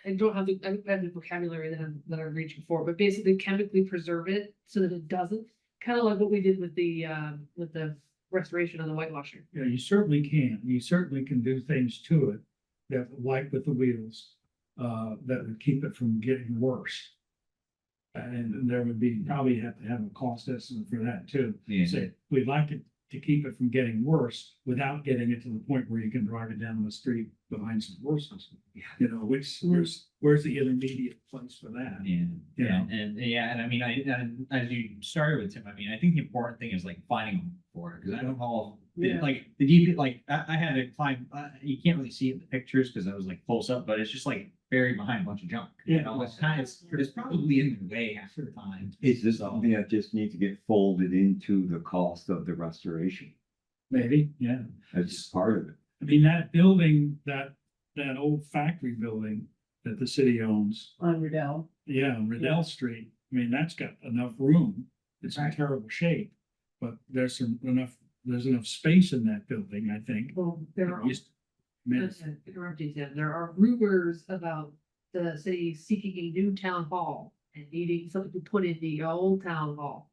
I don't have the vocabulary that I'm reaching for, but basically chemically preserve it so that it doesn't, kind of like what we did with the restoration of the whitewashing. Yeah, you certainly can. You certainly can do things to it that, like with the wheels, that would keep it from getting worse. And there would be, probably have to have a cost estimate for that too. Yeah. Say, we'd like it to keep it from getting worse without getting it to the point where you can drive it down the street behind some horses. You know, where's the intermediate place for that? And I mean, and as you started with Tim, I mean, I think the important thing is like finding a home for it, because I don't know, Yeah. like, the DP, like, I had to climb, you can't really see it in the pictures because I was like close up, but it's just like buried behind a bunch of junk. You Yeah. know, it's probably in the way half the time. Is this something that just needs to get folded into the cost of the restoration? Maybe, yeah. That's just part of it. I mean, that building, that old factory building that the city owns, On Riddell. yeah, on Yeah. Riddell Street, I mean, that's got enough room. It's in Right. terrible shape, but there's enough space in that building, I think. Well, there are, Used- I mean, interrupt you, Tim. There are rumors about the city seeking a new town hall and needing something to put in the old town hall.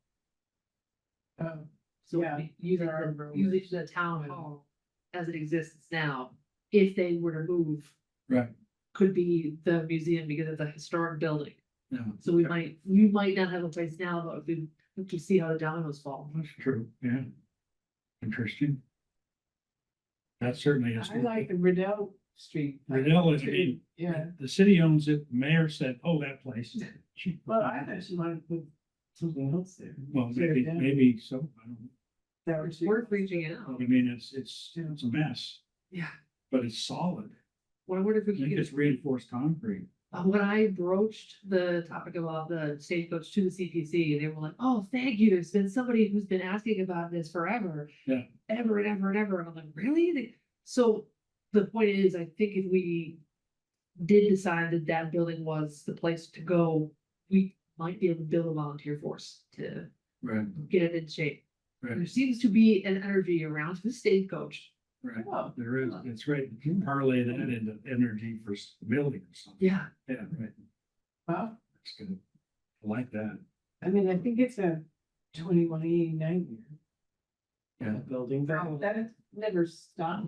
Oh, So Yeah, using there are the, rumors. using the town hall as it exists now, if they were to move, Right, could be the museum because it's a historic building. yeah, So we might not have a place now, but we have to see how the dominoes fall. that's true, yeah. Interesting. That certainly is. I like the Riddell Street. Riddell is, in. Yeah, The city owns it, the mayor said, oh, that place. well, I actually want to put something else there. Well, Tear it down. maybe so, I don't know. That would It's be- worth reaching out. I mean, it's a mess, Yeah. but it's solid. Well, I wonder if we I could think get it's reinforced concrete. when I broached the topic about the stagecoach to the CPC, they were like, "Oh, thank you. There's been somebody who's been asking about this forever, Yeah. ever and ever and ever." And I'm like, "Really?" So the point is, I think if we did decide that that building was the place to go, we might be able to build a volunteer force to Right, get it in shape. There right, seems to be an energy around the stagecoach. right. Oh, There is, it's right. You can parlay that into energy for building or something. Yeah. Yeah, right. well, That's good. I like that. I mean, I think it's a 2189 year. Yeah. Building, but that has never stopped.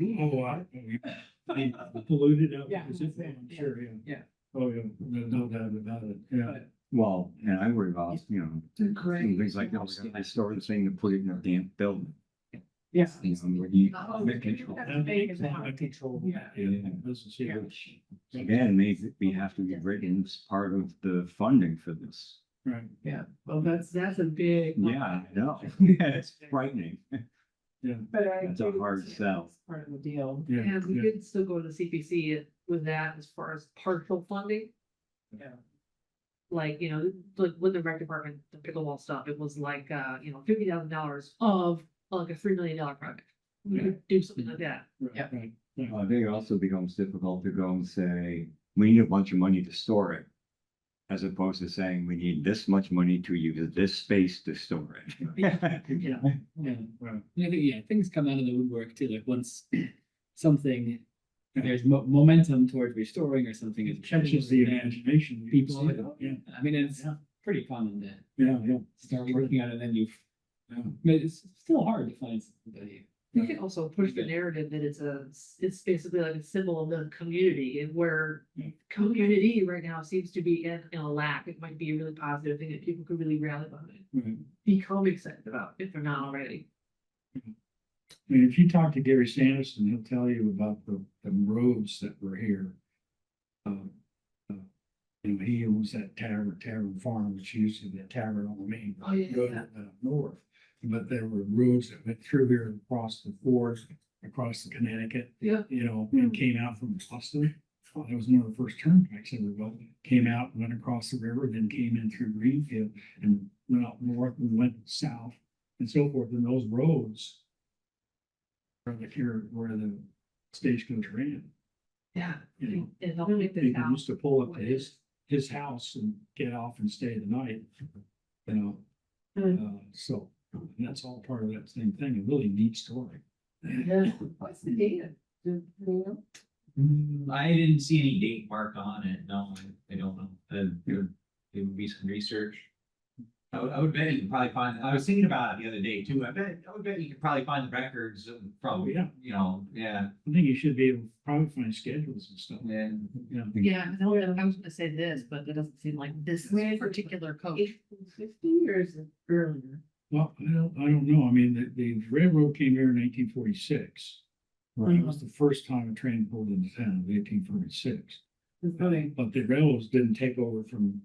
Polluted up. Yeah, is it? yeah, I'm sure, yeah. yeah. Oh, yeah, no doubt about it, yeah. Well, and I worry about, you know, Great. things like, oh, I store the thing to put it in a damn building. Yeah. You know, where you Oh, make control. Control. Yeah. Business, yeah. Again, maybe we have to be written as part of the funding for this. Right. Yeah, well, that's a big. Yeah, I know. Yeah, it's frightening. But I. That's a do hard see it sell. as Part of the deal. Yeah. And we yeah. could still go to CPC with that as far as partial funding. Yeah. Like, you know, like with the rec department, the pickleball stuff, it was like, you know, $50,000 of like a $3 million project. We could do something like that. Yeah. Right. I think it also becomes difficult to go and say, we need a bunch of money to store it. As opposed to saying, we need this much money to use this space to store it. Yeah. Yeah. Right. I think, yeah, things come out of the woodwork too, like once something, there's momentum towards restoring or something is. Catches the imagination. People, You can see it. I mean, it's pretty common to Yeah, yeah. start working on it and then you've, Yeah. but it's still hard to find somebody. We can also push the narrative that it's basically like a symbol of the community and where community right now seems to be in a lack. It might be a really positive thing that people could really rally behind, Right. become excited about if they're not already. I mean, if you talk to Gary Sanderson, he'll tell you about the roads that were here. You know, he owns that Tavern Farm, which used to be a tavern on the main Oh, yeah, road north. But there were roads that went through here across the forest, across the Connecticut. Yeah. You know, and came out from Boston. That was one of the first turnpikes ever built. Came out, went across the river, then came in through Greenfield and went up north and went south and so forth. And those roads where the stagecoach ran. Yeah. You know, It helped make this people house. used to pull up to his house and get off and stay the night, you know. So that's all part of that same thing. A really neat story. What's the data? Do you know? I didn't see any date mark on it, no, I don't know, it would be some research. I would bet you could probably find, I was thinking about it the other day too, I would bet you could probably find the records from, Oh, yeah. you know, yeah, I think you should be able to probably find schedules and stuff. and. Yeah. Yeah, I was gonna say this, but that doesn't seem like this Where is it? particular code. 1850 or is it earlier? Well, I don't know. I mean, the railroad came here in 1846. It was the first time a train pulled into town in 1846. Okay. But the railroads didn't take over from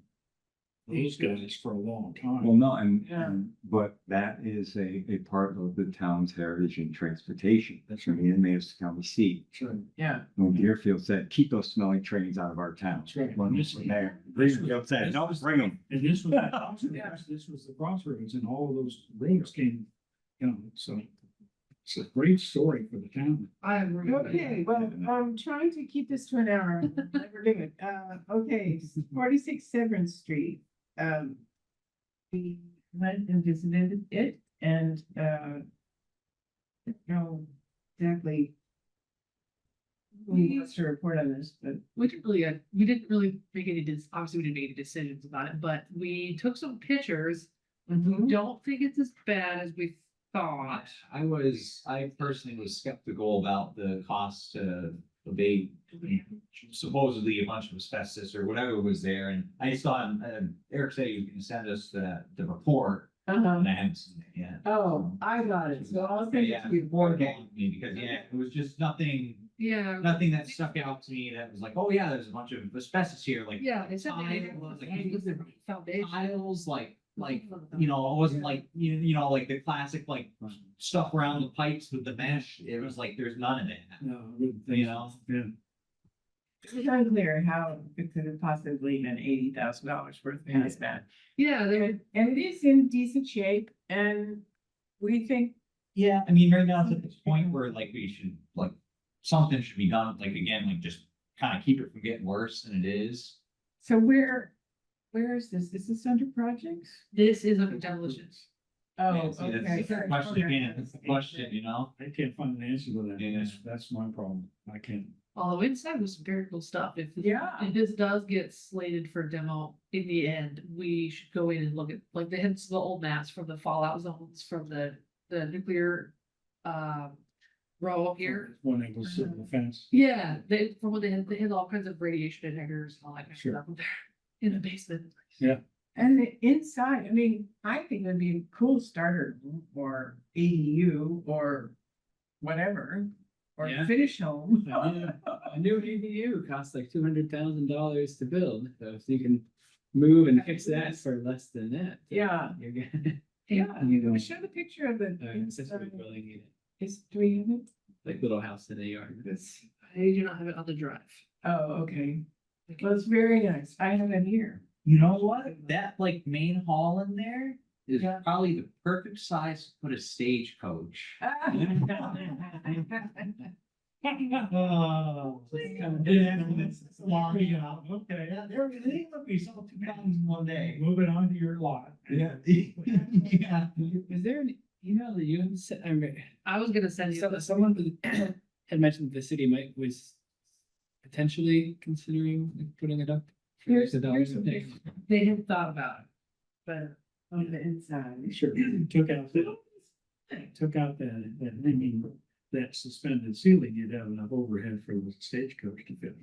those guys for a long time. Well, no, Yeah. but that is a part of the town's heritage and transportation. That's I mean, it made us the county seat. That's right. Yeah. When Deerfield said, keep those smelly trains out of our town. That's right. When this was there, Greenfield said, no, bring them. And this was, this was the crossroads and all of those roads came, you know, so it's a great story for the town. I agree. Okay, well, I'm trying to keep this to an hour. Never do it. Okay, 46 Severance Street. We went and visited it and, I don't know exactly. Who wants to report on this, but. We didn't really make any, obviously we didn't make any decisions about it, but we took some pictures. Don't think it's as bad as we thought. I personally was skeptical about the cost to abate supposedly a bunch of asbestos or whatever was there, and I saw him, Eric said he was gonna send us the report, and I haven't seen it yet. Oh, I got it. So I'll send it Yeah, to you. okay, because, yeah, it was just nothing that stuck out to me that was like, oh yeah, there's a bunch of asbestos here, like. Yeah, it said tiles, the foundation. Tiles, like, you know, it wasn't like, you know, like the classic, like, stuff around the pipes with the mesh, it was like, there's none of that. No, I wouldn't think You so. know? Yeah. It's unclear how it could have possibly been $80,000 worth of hazmat. Yeah, they And it is in decent shape and we think, Yeah, I mean, right now it's at this point where like we should, like, something should be done, like, again, like, just kind of keep it from getting worse than it is. so where is this? Is this under projects? this is under demolitions. Oh, Yeah, see, okay. that's the question again, that's the question, you know? I can't find an answer to that. Yeah. That's my problem. I can't. Although inside was some very cool stuff. Yeah. If this does get slated for demo in the end, we should go in and look at like the hints, the old maps from the fallout zones from the nuclear row here. When they go sit on the fence. Yeah, from when they had all kinds of radiation detectors and all that kind of Sure. stuff up there in the basement. Yeah. And the inside, I mean, I think it'd be a cool starter or ADU or whatever, or Yeah. finish home. A new ADU costs like $200,000 to build, so if you can move and fix that for less than that. Yeah. You're good. Yeah, You know. show the picture of the It's just inside. really neat. Is, do we have it? Like little house in the yard. I do not have it on the drive. Oh, okay. Well, it's very nice. I have it here. You know what? That like main hall in there is Yeah. probably the perfect size to put a stagecoach. Oh. Yeah, it's long, you know, okay, yeah, everything would be sold 2 times in one day. Moving on to your lot. Yeah. Yeah. Is there an email that you had sent? I remember, I was gonna send you. this. someone had mentioned the city was potentially considering putting it up. for Here's, the dollar here's a the day. picture They had thought about it, but on the inside. Sure, took out that hanging, that suspended ceiling, you'd have enough overhead for the stagecoach to fit.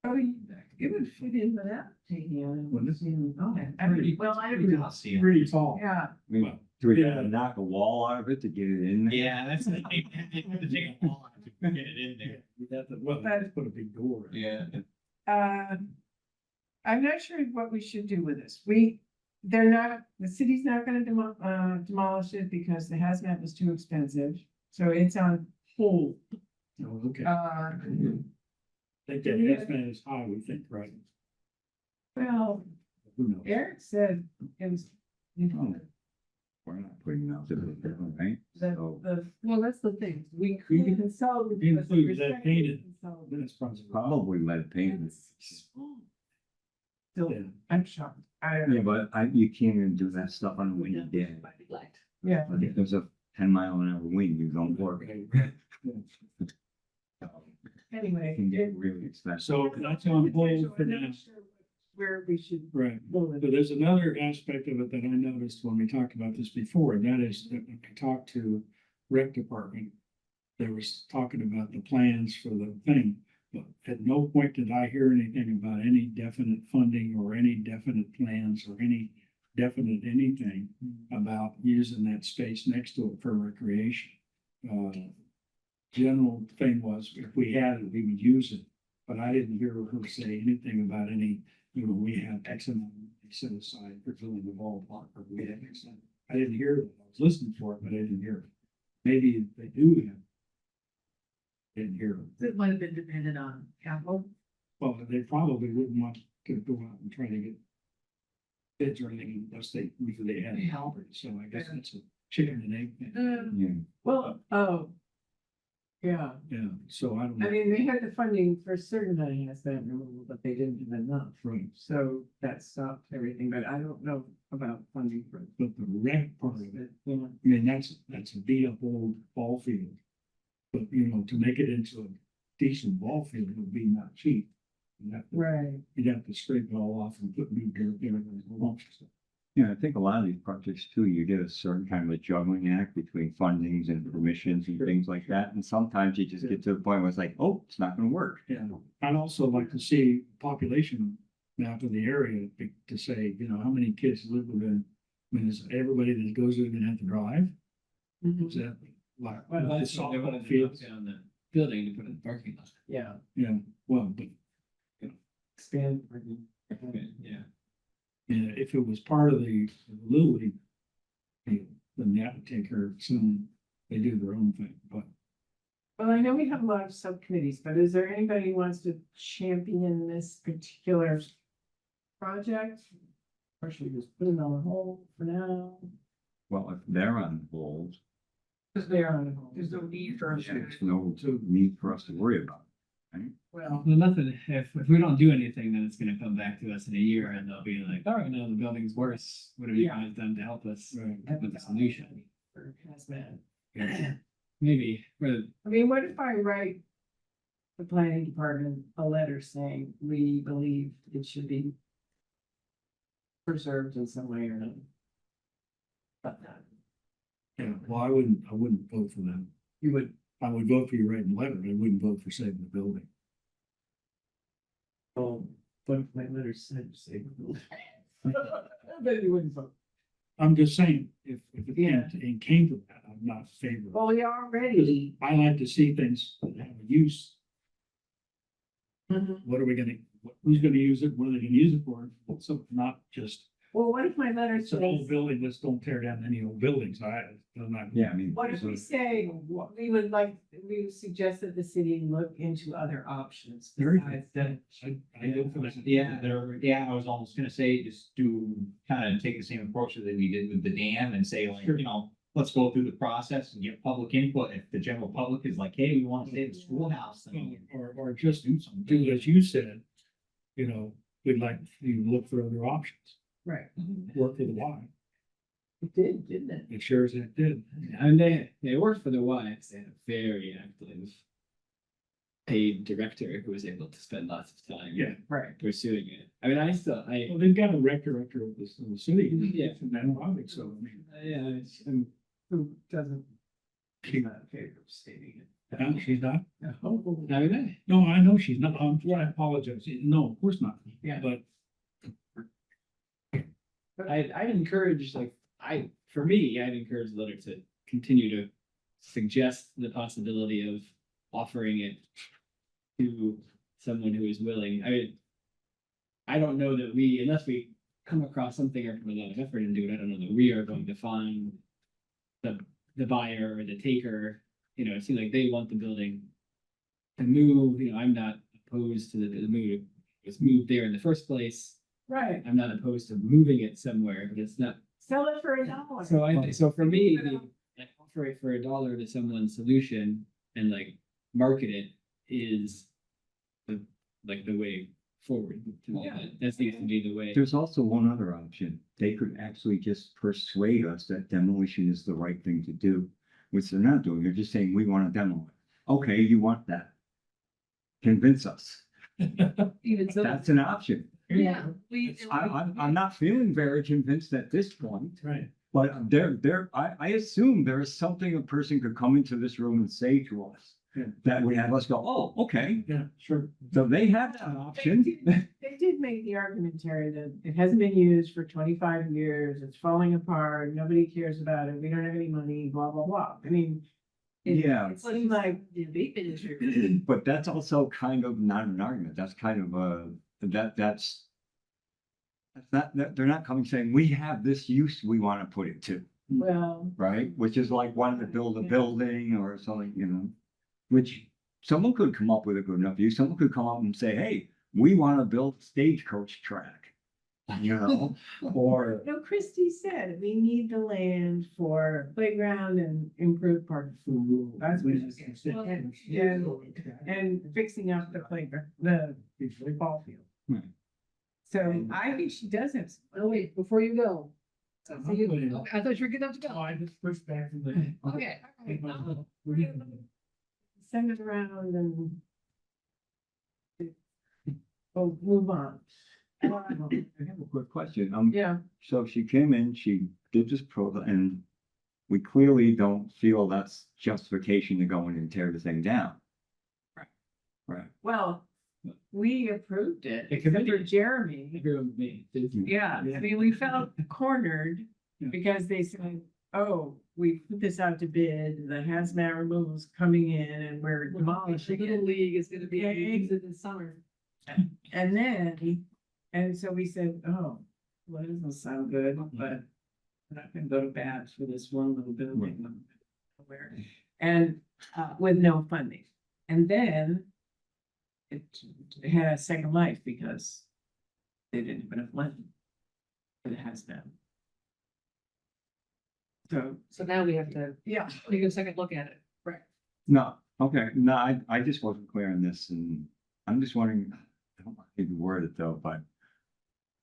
Oh, it would fit in with that. Wouldn't it? Oh, well, I don't know. Pretty tall. Yeah, I mean, Well, do we yeah. gotta knock a wall out of it to get it in there? Yeah, that's the thing. You have to take a wall out to get it in there. You'd have to, well, But- put a big door. in. Yeah. I'm not sure what we should do with this. The city's not gonna demolish it because the hazmat was too expensive. So it's on hold. Oh, okay. Uh, I think that estimate is high, we think, right? well, Who knows? Eric said it was, you Oh. know, We're not putting out to the different, right? So, Well, that's the thing. We the consultant. was Include that respected painted. consultant. That's probably. probably lead paint. Still, Yeah. I'm shocked. I don't Yeah, know. but you can't even do that stuff on a windy day. Yeah. Like if there's a 10-mile-an-hour wind, you don't work. Anyway. It can get it- really expensive. So that's on hold for I'm now. not sure where we should Right. go with But it. there's another aspect of it that I noticed when we talked about this before, and that is that when we talked to rec department, they was talking about the plans for the thing, but at no point did I hear anything about any definite funding or any definite plans or any definite anything about using that space next to it for recreation. General thing was if we had it, we would use it, but I didn't hear her say anything about any, we have X amount set aside for filling the ballpark, or we have X amount. I didn't hear it. I was listening for it, but I didn't hear it. Maybe they do have. Didn't hear it. It might have been dependent on capital. Well, they probably wouldn't want to go out and try to get bids or anything unless they had help. So I guess it's a chicken and egg thing. Yeah. Well, oh. Yeah, Yeah, so I don't I know. mean, they had the funding for certain hazmat removal, but they didn't have enough. Right, So that stopped everything, but I don't know about funding for but the rec part of it, it. Yeah. I mean, that's a beat up old ball field. But, to make it into a decent ball field would be not cheap. Right. You'd have to scrape it all off and put new dirt there and a bunch of stuff. Yeah, I think a lot of these projects too, you get a certain kind of a juggling act between fundings and permissions and things like that. And sometimes you just get to the point where it's like, oh, it's not gonna work. Yeah, I'd also like to see population map of the area to say, how many kids live within. I mean, is everybody that goes there gonna have to drive? Is that like? Well, the that's what they softball wanted to fields? knock down the building to put in the parking lot. Yeah. Yeah, well, but Expand. Yeah. if it was part of the Little League field, then that would take care of some, they do their own thing, but. Well, I know we have a lot of subcommittees, but is there anybody who wants to champion this particular project? Or should we just put it on hold for now? Well, if they're on hold, Because they're on hold. There's no need for us. there's no need for us to worry about. Well, Well, nothing, if we don't do anything, then it's gonna come back to us in a year and they'll be like, all right, now the building's worse. What have you Yeah. guys done to help us Right. with the solution? for hazmat. Maybe, for I mean, what if I write the planning department a letter saying we believe it should be preserved in some way or another? But Yeah, well, I wouldn't vote for them. you would, I would vote for you writing a letter, I wouldn't vote for saving the building. well, But my letter said, say. But you wouldn't vote. I'm just saying, if it came to that, I'm not favorable. Well, we already. I like to see things that have a use. Mhm. What are we gonna, who's gonna use it? What are they gonna use it for? So not just, Well, what if my letter it's an old says, building, let's don't tear down any old buildings. I'm not. Yeah, I mean. what if we say, we would like, we suggest that the city look into other options Very besides the. I go for that. Yeah, I was almost gonna say, just do, kind of take the same approach that we did with the dam and say like, Sure. you know, let's go through the process and get public input. If the general public is like, hey, we want to save the schoolhouse, then Or just do something. do as you said, you know, we'd like to look for other options, Right. work for the Y. It did, didn't it? It sure as it did. And they worked for the Wives. They had a very active paid director who was able to spend lots of time Yeah. Right. pursuing it. I mean, I Well, they've got a rec director of the city. Yeah. And that project, so I mean. yeah, Who doesn't. She's not in favor of stating it. She's not? I mean, No, I know she's not. I apologize. No, of course not. Yeah. But I'd encourage, like, for me, I'd encourage the letter to continue to suggest the possibility of offering it to someone who is willing. I mean, I don't know that unless we come across something or put a lot of effort into it, I don't know that we are going to find the buyer or the taker. You know, it seems like they want the building to move. You know, I'm not opposed to the move. It's moved there in the first place. Right. I'm not opposed to moving it somewhere, but it's not. Sell it for $1. So for me, like offer it for $1 to someone's solution and like market it is the way forward. To me. Yeah. That seems to be the way. There's also one other option. They could actually just persuade us that demolition is the right thing to do, which they're not doing. They're just saying, we want to demo it. Okay, you want that. Convince us. Even so. That's an option. Yeah. I'm not feeling very convinced at this point, right. but I assume there is something a person could come into this room and say to us Yeah. that would have us go, oh, okay. Yeah, sure. So they have that option. They did make the argument, Terry, that it hasn't been used for 25 years, it's falling apart, nobody cares about it, we don't have any money, blah, blah, blah. I mean. Yeah. It seemed like, The abatement issue. But that's also kind of not an argument. That's kind of that's not, they're not coming saying, we have this use we want to put it to, well, right? Which is like wanting to build a building or something, you know, which someone could come up with a good enough use. Someone could come up and say, hey, we want to build a stagecoach track, you know, or. no, Christie said, we need the land for playground and improved parking. That's what she said. And fixing up the playground, the ball field. Right. So I think she does have. Oh, wait, before you go. So you, Okay. okay, I thought you were good enough to Oh, go. I just pushed back from the. Okay. all right. Send it around and. Oh, move on. I have a quick question. Yeah, So she came in, she did this proposal, and we clearly don't feel that's justification to go in and tear the thing down. Right. Right. well, we approved it, The except for committee- Jeremy. Everyone with me. Yeah, I mean, we felt cornered Yeah. because they said, oh, we put this out to bid, the hazmat removal's coming in and we're The demolishing Little it. League is gonna be Okay. used in the summer. And then, and so we said, oh, well, that doesn't sound good, but we're not gonna go to bat for this one little building. Where, and, with no funding. And then it had a second life because they didn't have enough money. But it has been. So, So now we have to yeah. take a second look at it. Right. No, okay, no, I just wasn't clear on this, and I'm just wondering, I don't want to word it though, but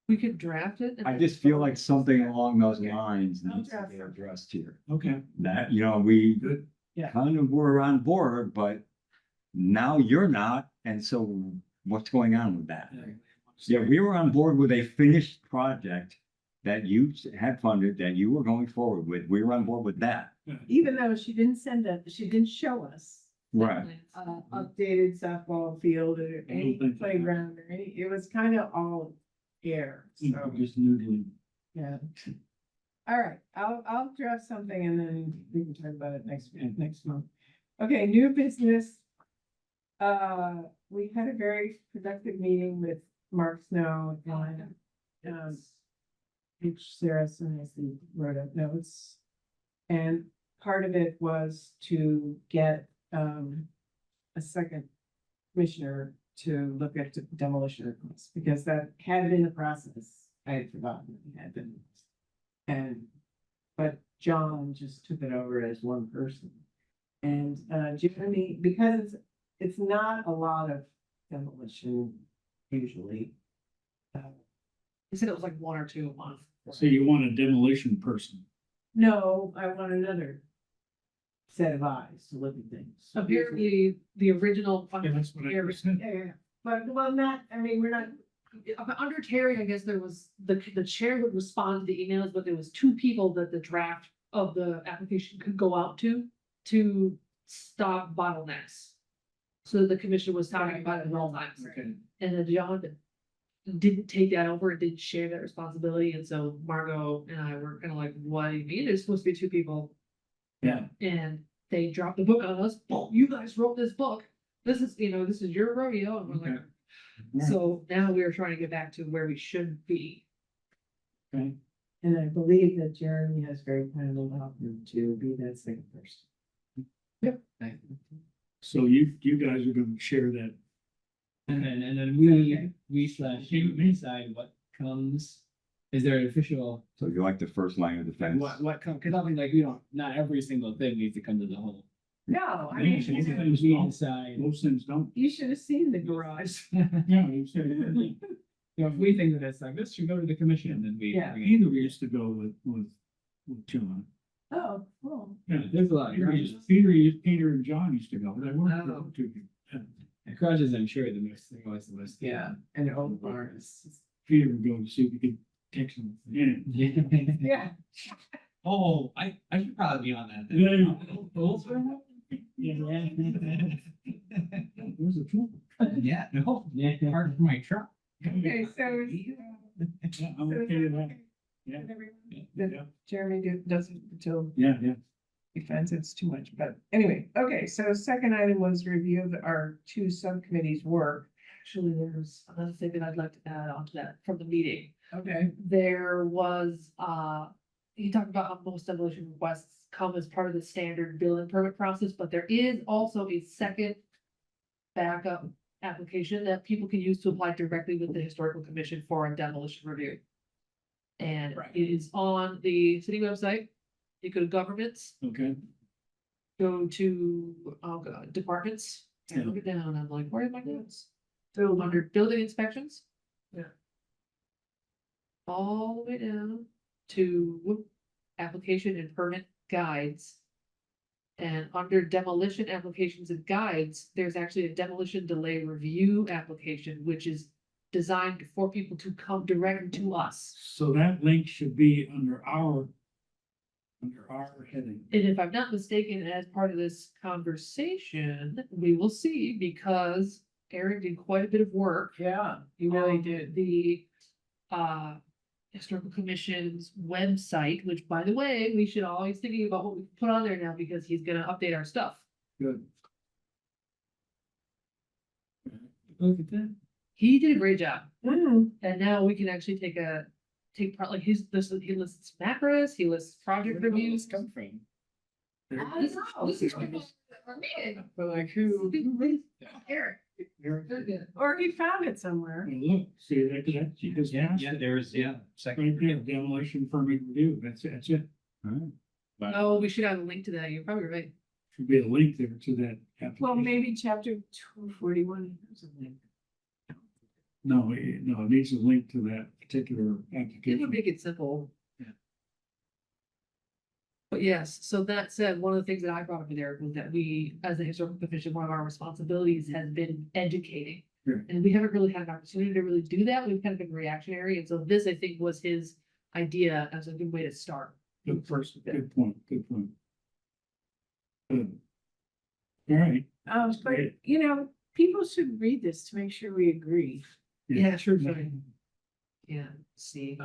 We could draft it. and I then- just feel like something along those Okay. lines I'll needs to draft be it. addressed here. Okay, That, you know, we good. Yeah. kind of were on board, but now you're not, and so what's going on with that? Yeah, we were on board with a finished project that you had funded, that you were going forward with. We were on board with that. Even though she didn't send that, she didn't show us Right. updated softball field or any think so. playground or any, it was kind of all air, so, Just noodling. yeah. All right, I'll draft something and then we can talk about it next month. Okay, new business. We had a very productive meeting with Mark Snow and which Sarah so nicely wrote up notes. And part of it was to get a second commissioner to look at demolition requests, because that had been the process. I had forgotten it had been. And, but John just took it over as one person. And Jeremy, because it's not a lot of demolition usually. He said it was like 1 or 2 a month. So you want a demolition person? No, I want another set of eyes to look at things. Apparently, the original. Yeah, that's what I said. Yeah, but well, not, I mean, we're not, Under Terry, I guess there was, the chair would respond to the emails, but there was 2 people that the draft of the application could go out to stop bottlenecks. So the commission was talking about it at all times. Okay. And then John didn't take that over and didn't share that responsibility, and so Margot and I were kind of like, what do you mean, there's supposed to be 2 people? Yeah. And they dropped the book on us, oh, you guys wrote this book, this is your rodeo, and we're like, Okay. Right. so now we're trying to get back to where we should be. Okay. and I believe that Jeremy has very kindly offered to be that second person. So you guys are gonna share that. And then we decide what comes. Is there an official, So you like the first line of defense? what comes, cause I mean, like, we don't, not every single thing needs to come to the whole. No, I Yeah, mean, so These you things we decide. Most things don't. you should have seen the garage. Yeah, you said. You know, if we think that it's like, this should go to the commission, then we. Yeah. bring it. Either we used to go with John. Oh, cool. Yeah, There's a lot of grudges. Peter and John used to go, they weren't. Oh. And grudges, I'm sure, the most, they're always the most. Yeah, and the old bars. Peter would go to see if he could take some in it. Yeah. Oh, I should probably be on that. Yeah. Yeah. Where's the tool? Yeah, no, Yeah. part for my truck. Okay, so. Yeah, I'm okay with that. Yeah. That Jeremy doesn't until Yeah, defense, it's too much, but anyway, okay, so second item was review of our 2 subcommittees' work. Actually, there's another thing that I'd like to add on to that from the meeting. Okay. There was, he talked about how most demolition requests come as part of the standard building permit process, but there is also a second backup application that people can use to apply directly with the historical commission for a demolition review. And Right. it is on the city website. You go to governments, okay. go to, oh god, departments, and Yeah. look it down, I'm like, where are my notes? So under building inspections. Yeah. All the way down to application and permit guides. And under demolition applications and guides, there's actually a demolition delay review application, which is designed for people to come directly to us. So that link should be under our heading. And if I'm not mistaken, as part of this conversation, we will see, because Eric did quite a bit of work. Yeah, you really on did. The Historical Commission's website, which, by the way, we should always thinking about what we put on there now, because he's gonna update our stuff. Good. Look at that. He did a great job, Mm, and now we can actually take part, like he lists macros, he lists project reviews. Come from. This is our meeting. but like who? Eric. Very Very good. Or he found it somewhere. Well, look, see that, she just Yeah, asked. yeah, there's, yeah, Right second. there, demolition permit review, that's it. Alright. Oh, we should have a link to that. You're probably right. Should be a link there to that application. Well, maybe chapter 241 or something. No, it needs a link to that particular It would application. make it simple. Yeah. But yes, so that said, one of the things that I brought up with Eric was that we, as a historical commission, one of our responsibilities has been educating. Sure. And we haven't really had an opportunity to really do that. We've kind of been reactionary. And so this, I think, was his idea as a good way to start. Good point, good point. Good. All right, But, you know, people should read this to make sure we agree. Yeah, sure. Yeah, see.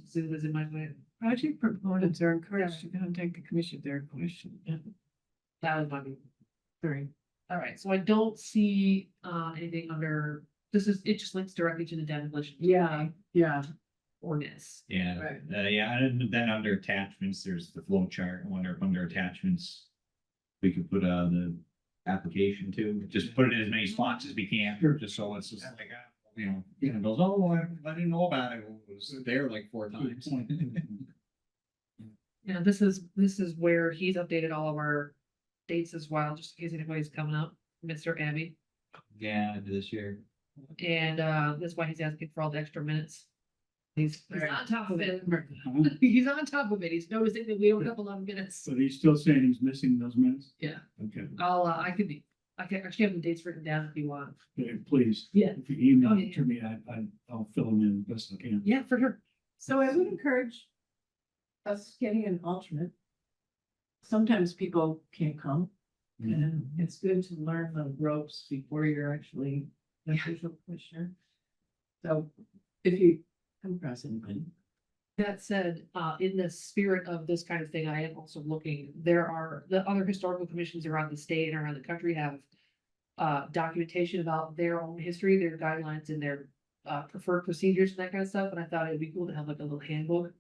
Zoom is in my way. Project proponents are encouraged to contact the commission if there are questions. That was my. Sorry. All right, so I don't see anything under, it just links directly to the demolition. Yeah, yeah. Ordinance. Yeah, Right. yeah, and then under attachments, there's the flow chart. I wonder if under attachments, we could put the application too, just put it in as many spots as we can, just so it's just like, you know, it goes, oh, I didn't know about it. It was there like 4 times. Yeah, this is where he's updated all of our dates as well, just in case anybody's coming up, Mr. Abby. Yeah, this year. And that's why he's asking for all the extra minutes. He's on top of it. Huh? He's on top of it. He's noticing that we don't have a lot of minutes. But he's still saying he's missing those minutes? Yeah, Okay, I can actually have the dates written down if you want. okay, please. Yeah. If you email Oh, it to me, I'll fill them in the best I can. Yeah, for sure. So I would encourage us getting an alternate. Sometimes people can't come, and it's good to learn the ropes before you're actually an official commissioner. So if you come across anybody. That said, in the spirit of this kind of thing, I am also looking, there are, the other historical commissions around the state and around the country have documentation about their own history, their guidelines and their preferred procedures and that kind of stuff, and I thought it'd be cool to have like a little handbook.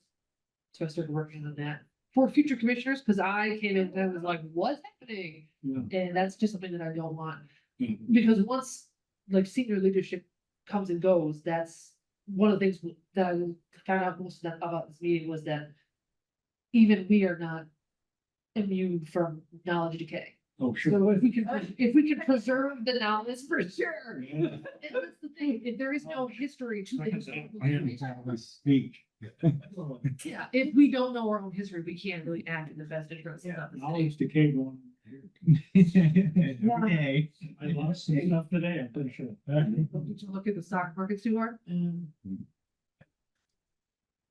So I started working on that for future commissioners, because I came in and was like, what's happening? Yeah. And that's just something that I don't want, Mhm. because once like senior leadership comes and goes, that's one of the things that I found out most about this meeting was that even we are not immune from knowledge decay. Oh, sure. So if we can preserve the knowledge, for sure. Yeah. And that's the thing, if there is no history to the historical commission, Speak. yeah, if we don't know our own history, we can't really act in the best interest of the Knowledge state. decay going on Every day. I lost some stuff today, I'm pretty sure. Did you look at the stock markets too hard?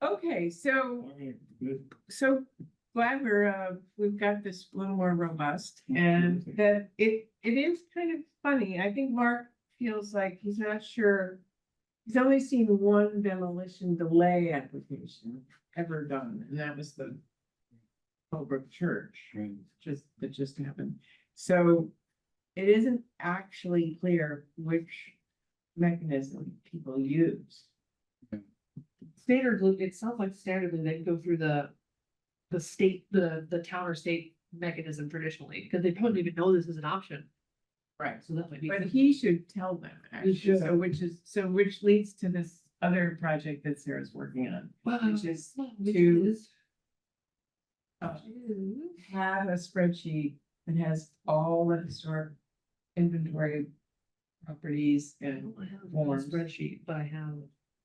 Okay, so Okay, good. so glad we've got this a little more robust, and that it is kind of funny. I think Mark feels like he's not sure. He's only seen one demolition delay application ever done, and that was the Holbrook Church. Right. That just happened. So it isn't actually clear which mechanism people use. Standardly, it sounds like standardly they go through the state, the town or state mechanism traditionally, because they probably don't even know this is an option. Right. So that might be. But he should tell them, actually, should. which leads to this other project that Sarah's working on, which is Which to- is- have a spreadsheet that has all the historic inventory properties I and don't have a forms. spreadsheet, but I have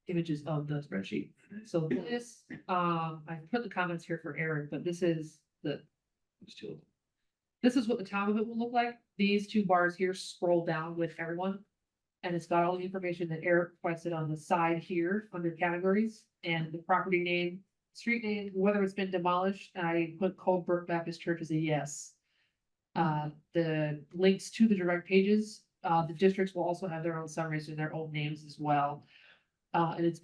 images of the spreadsheet. So this, I put the comments here for Eric, but this is there's two of them. This is what the top of it will look like. These 2 bars here scroll down with everyone. And it's got all the information that Eric requested on the side here under categories and the property name, street name, whether it's been demolished. I put Coldbrook Baptist Church as a yes. The links to the direct pages, the districts will also have their own summaries and their own names as well. And it's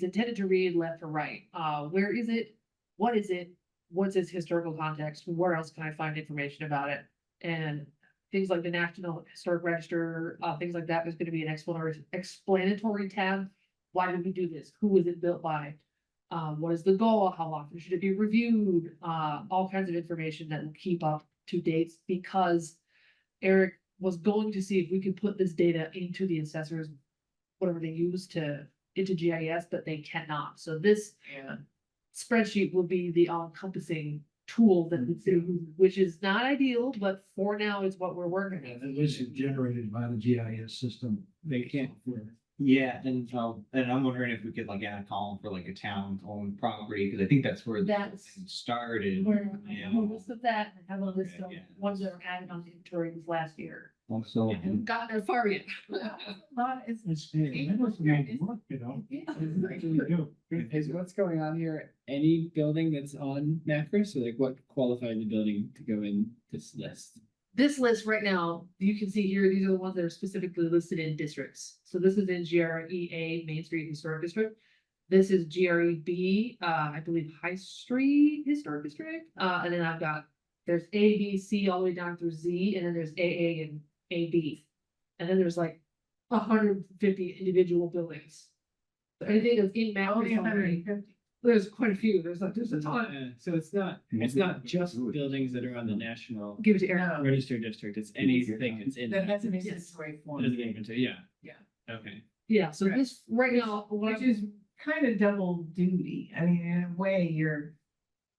intended to read left to right. Where is it? What is it? What's its historical context? Where else can I find information about it? And things like the National Historic Register, things like that, there's gonna be an explanatory tab. Why did we do this? Who was it built by? What is the goal? How often should it be reviewed? All kinds of information that will keep up to date, because Eric was going to see if we could put this data into the assessors, whatever they use into GIS, but they cannot. So this spreadsheet will be the all-encompassing tool that we do, which is not ideal, but for now is what we're working with. And this is generated by the GIS system. They can't. Yeah, and I'm wondering if we could like add a column for like a town-owned property, because I think that's where the That's- thing started. Where I have a list of that, and I have a list of Yeah. ones that were added on the inventory this last year. Also, Haven't gotten that far yet. It's work, you know. Actually do. Is what's going on here any building that's on Macris, or like what qualified the building to go in this list? This list right now, you can see here, these are the ones that are specifically listed in districts. So this is in GREA, Main Street Historic District. This is GREB, I believe High Street Historic District. And then I've got, there's A, B, C, all the way down through Z, and then there's AA and AB. And then there's like 150 individual buildings. So anything that's in map. Only 150. There's quite a few, there's a ton. So it's not just buildings that are on the national Give it to Eric. No, register district, it's anything that's in. that has an Yes. inventory That form, doesn't get into, yeah. Yeah. Okay. Yeah, so Right. this, right now, what which I'm- is kind of double duty. I mean, in a way, you're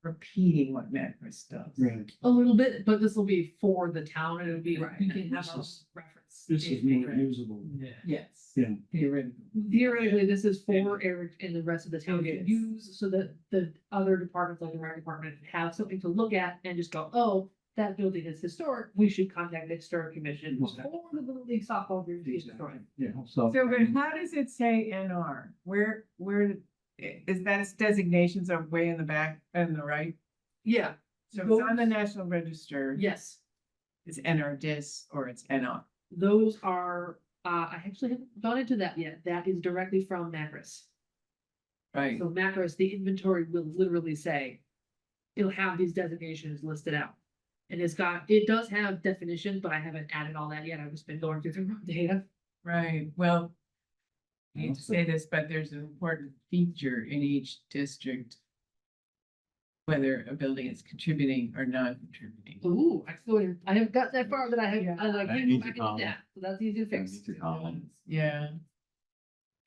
repeating what Macris does. Right, a little bit, but this will be for the town and it'll be, Right. you can have This a is- reference. this is more usable. Yeah. Yes. Yeah. Theoretically. Theoretically, this is for Eric and the rest of the town It to is. use so that the other departments like the rec department have something to look at and just go, oh, that building is historic, we should contact the historic commission Exactly. or the Little League softball group is historic. Yeah, So, So, but how does it say NR? Where, is that its designations are way in the back and the right? Yeah, So it's on the National Register. yes, It's NR dis or it's NR. those are, I actually haven't gone into that yet. That is directly from Macris. Right. So Macros, the inventory will literally say, it'll have these designations listed out. And it does have definitions, but I haven't added all that yet. I've just been going through the raw data. Right, well. I hate to say this, but there's an important feature in each district. Whether a building is contributing or not contributing. Ooh, I haven't got that far, but I have, Yeah. I like, That go needs a back into column. that, so that's easy to fix. Needs a column. Yeah,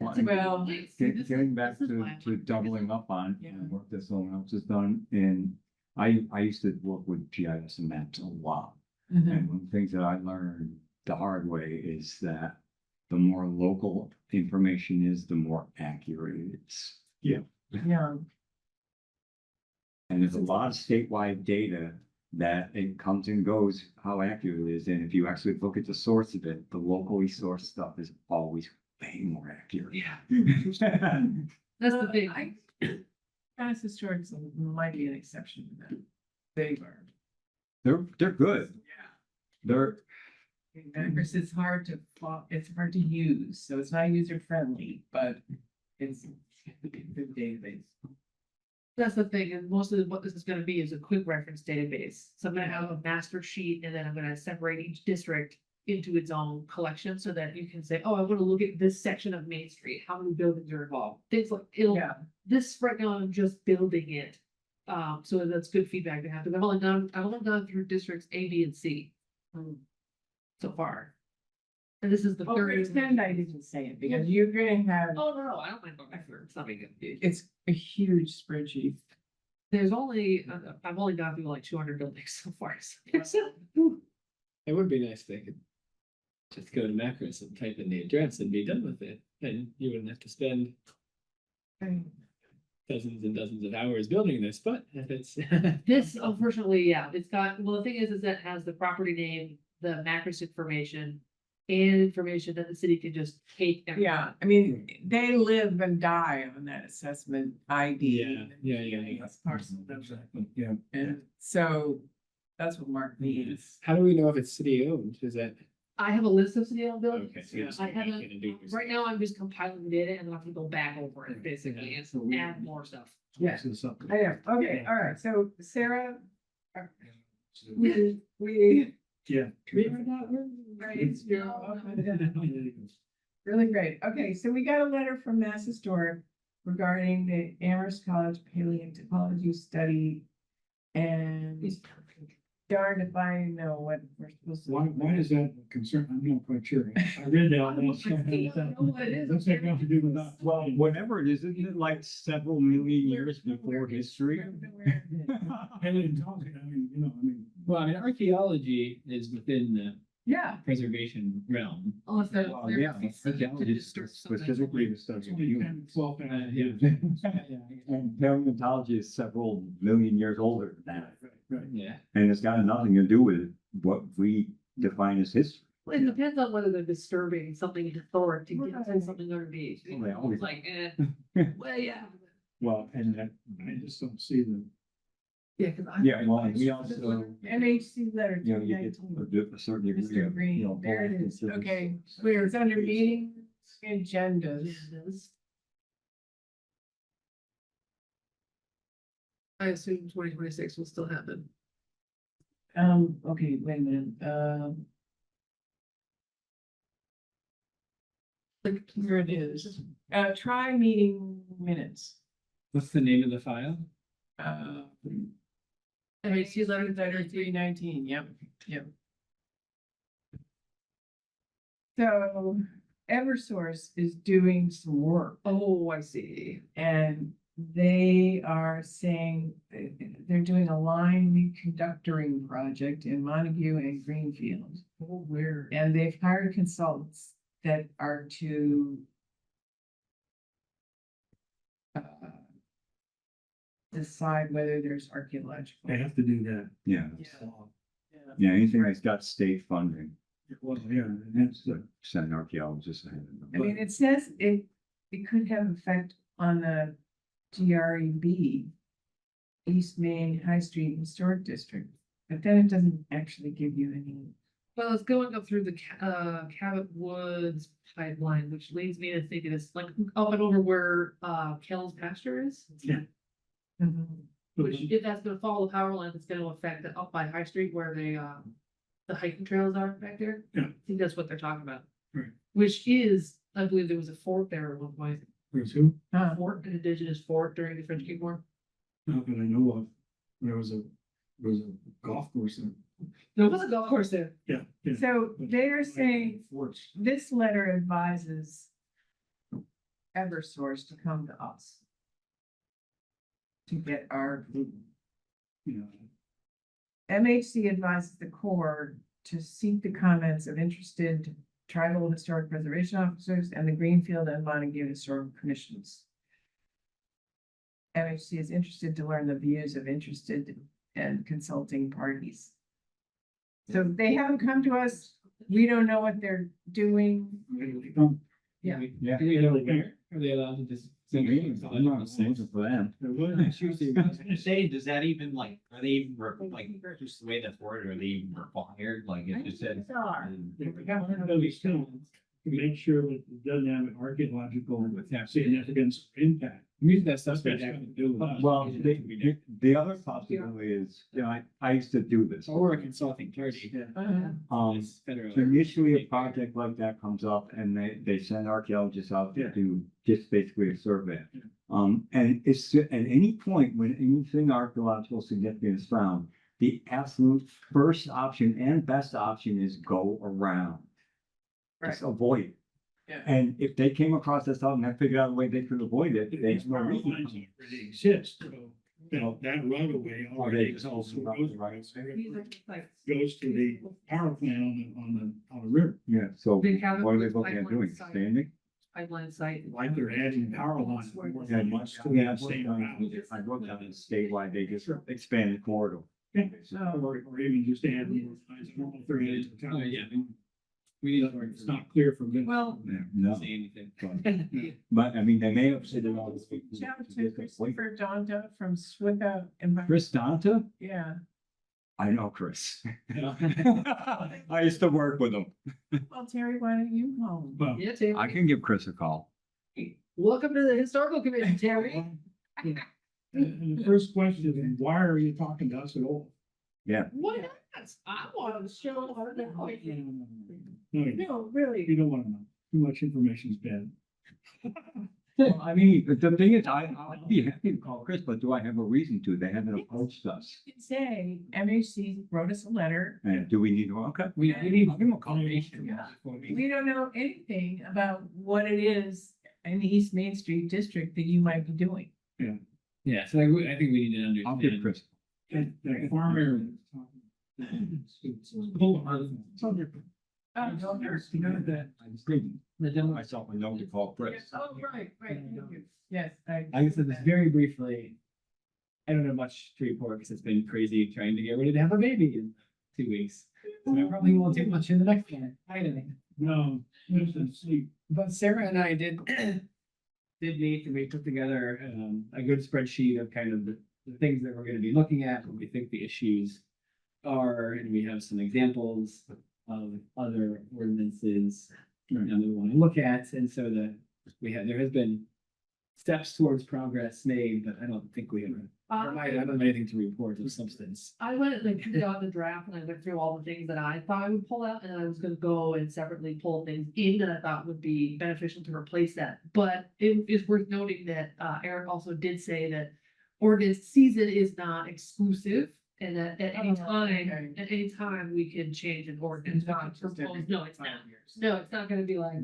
That's a good Well, point. See, this is- getting back this is why I to like- doubling up on Yeah. work that someone else has done, and I used to work with GIS and maps a lot. mhm, And one of the things that I learned the hard way is that the more local information is, the more accurate it is. yeah, And there's a lot of statewide data that it comes and goes, how accurate it is. And if you actually look at the source of it, the locally sourced stuff is always way more accurate. Yeah, that's the thing. Mass Historics might be an exception to that. They are. They're good. Yeah. They're, Macris is hard to, it's hard to use, so it's not user friendly, but it's a good database. That's the thing, and most of what this is gonna be is a quick reference database. So I'm gonna have a master sheet and then I'm gonna separate each district into its own collection so that you can say, oh, I wanna look at this section of Main Street, how many buildings are involved? Things like, Yeah, this right now, I'm just building it. So that's good feedback to have, because I've only gone through districts A, B, and C. So far. And this is the oh, third. pretend I didn't say it, because you're gonna have, Oh, no, I don't mind going back through, it's not big. it's a huge spreadsheet. There's only, I've only gone through like 200 buildings so far. So It would be nice if they could just go to Macros and type in the address and be done with it. And you wouldn't have to spend dozens and dozens of hours building this, but if it's. This, unfortunately, yeah, it's got, well, the thing is that it has the property name, the Macris information, and information that the city can just take. and- Yeah, I mean, they live and die on that assessment ID. Yeah. That's parcel number. Yeah. And so that's what Mark needs. How do we know if it's city owned? Is that? I have a list of city owned buildings. Okay, so you're just I gonna haven't, make it and do it right now, I'm just compiling the data and I'll have to go back over it basically and So we- add more stuff. Yeah. So something. I know, okay, all right, so Sarah. We. Yeah. We are not, right, it's true. Really great. Okay, so we got a letter from Mass Historic regarding the Amherst College paleontology study. And darned if I know what we're supposed to. Why is that a concern? I'm not quite sure. I read that. I don't know what it is. What's that got to do with that? well, whatever it is, isn't it like several million years before history? Paleontology, I mean, Well, I mean, archaeology is within the Yeah, preservation realm. Unless they're. Well, yeah, archaeology is specifically the study of humans. 12,000 Yeah. years. And paleontology is several million years older than that. Right. Yeah. And it's got nothing to do with what we define as history. It depends on whether they're disturbing something historic to get to Right. something underneath. Well, they always- Like, well, yeah. Well, and that, I just don't see Yeah, cause I. Yeah, well, we also, MHC letter. you know, you get 219. a certain degree Mr. of, Green, you know. there it balance is. and Okay, service. where it's under meeting agendas. I assume 2026 will still happen. Okay, wait a minute, Like, here it is. Try meeting minutes. What's the name of the file? MHC letter. Letter 319, yep, yep. So Eversource is doing some work. Oh, I see. And they are saying they're doing a line reconductoring project in Montague and Greenfield. Oh, where? And they've hired consultants that are to decide whether there's archaeological. They have to do that. Yeah, Yeah. yeah, anything that's got state funding, Well, yeah, and that's that's, the send archaeologists ahead of them. I mean, it says it could have effect on the GREB, East Main High Street Historic District, but then it doesn't actually give you any. Well, it's going up through the Cabot Woods pipeline, which leads me to think it is like up and over where Kell's pasture is. yeah. Which if that's gonna follow the power lines, it's gonna affect it up by High Street where the hiking trails are back there. Yeah. I think that's what they're talking about. Right. Which is, I believe there was a fort there at one point, Where's who? fort, an indigenous fort during the French King War. Not that I know of. There was a golf course there. There was a golf course there. Yeah. yeah. So they're saying Forts. this letter advises Eversource to come to us to get our approval. You know, MHC advises the Corps to seek the comments of interested tribal historic preservation officers and the Greenfield and Montague Historical Commissions. MHC is interested to learn the views of interested and consulting parties. So they haven't come to us. We don't know what they're doing. Yeah. Yeah. Are they allowed to just? I'm not saying for them. There was. I was gonna say, does that even like, are they even, like, just the way that's worded, are they even required, like, it just said. To make sure that it doesn't have an archaeological significance or impact. Music that stuff's That's got got to do with us. Well, the other possibility is, you know, I used to do this. Or a consulting party. Um, Federal. so initially a project like that comes up and they send archaeologists out to Yeah. do just basically a survey. Yeah. And it's at any point when anything archaeological significant is found, the absolute first option and best option is go around. Just avoid it. Yeah. And if they came across this out and had figured out a way they could avoid it, they. These power lines already exist, so, you know, that right of way Or already they exists. just also Goes the right. goes to the power plant on the river, Yeah, so They have it what are they with looking at pipeline doing? site. Standing? Pipeline site. like they're adding power lines. more Yeah, than much to to that that same route. I wrote down in statewide, they just expand the corridor. Or even just add more lines, I don't know if they're adding to Oh, town. yeah. We need to. It's not clear from this. Well, Yeah, no, Say anything. but I mean, they may have said it all. reach out to Christopher Donda from Swicca and. Chris Donta? Yeah, I know Chris. I used to work with him. well, Terry, why don't you call him? Well, Yeah, Terry. I can give Chris a call. Welcome to the historical commission, Terry. and the first question is, why are you talking to us at all? Why not? I want to show our knowledge. No, No, really. you don't want to know. Too much information is bad. Well, I mean, the thing is, I'd be happy to call Chris, but do I have a reason to? They haven't approached us. You can say MHC wrote us a letter. And do we need to, okay. We need. I'll give him a call. Yeah. We don't know anything about what it is in the East Main Street district that you might be doing. Yeah, so I think we need to I'll give understand. Chris. That farmer. You know that, I just didn't, The demo. myself a note to call Chris. Oh, right, thank you. Yes, I. I said this very briefly. I don't have much to report because it's been crazy trying to get ready to have a baby in 2 weeks. So I probably won't do much in the next one. I don't know. No, listen, sleep. But Sarah and I did meet and we put together a good spreadsheet of kind of the things that we're gonna be looking at, what we think the issues are, and we have some examples of other ordinances that we want to look at, and so there has been steps towards progress made, but I don't think we have, I don't have anything to report of substance. I went and like put out the draft and I went through all the things that I thought I would pull out, and then I was gonna go and separately pull things in that I thought would be beneficial to replace that. But it is worth noting that Eric also did say that ordinance season is not exclusive. And that at any time, we can change an ordinance. It's not We can just every propose- No, it's 5 not. years. No, it's not gonna be like,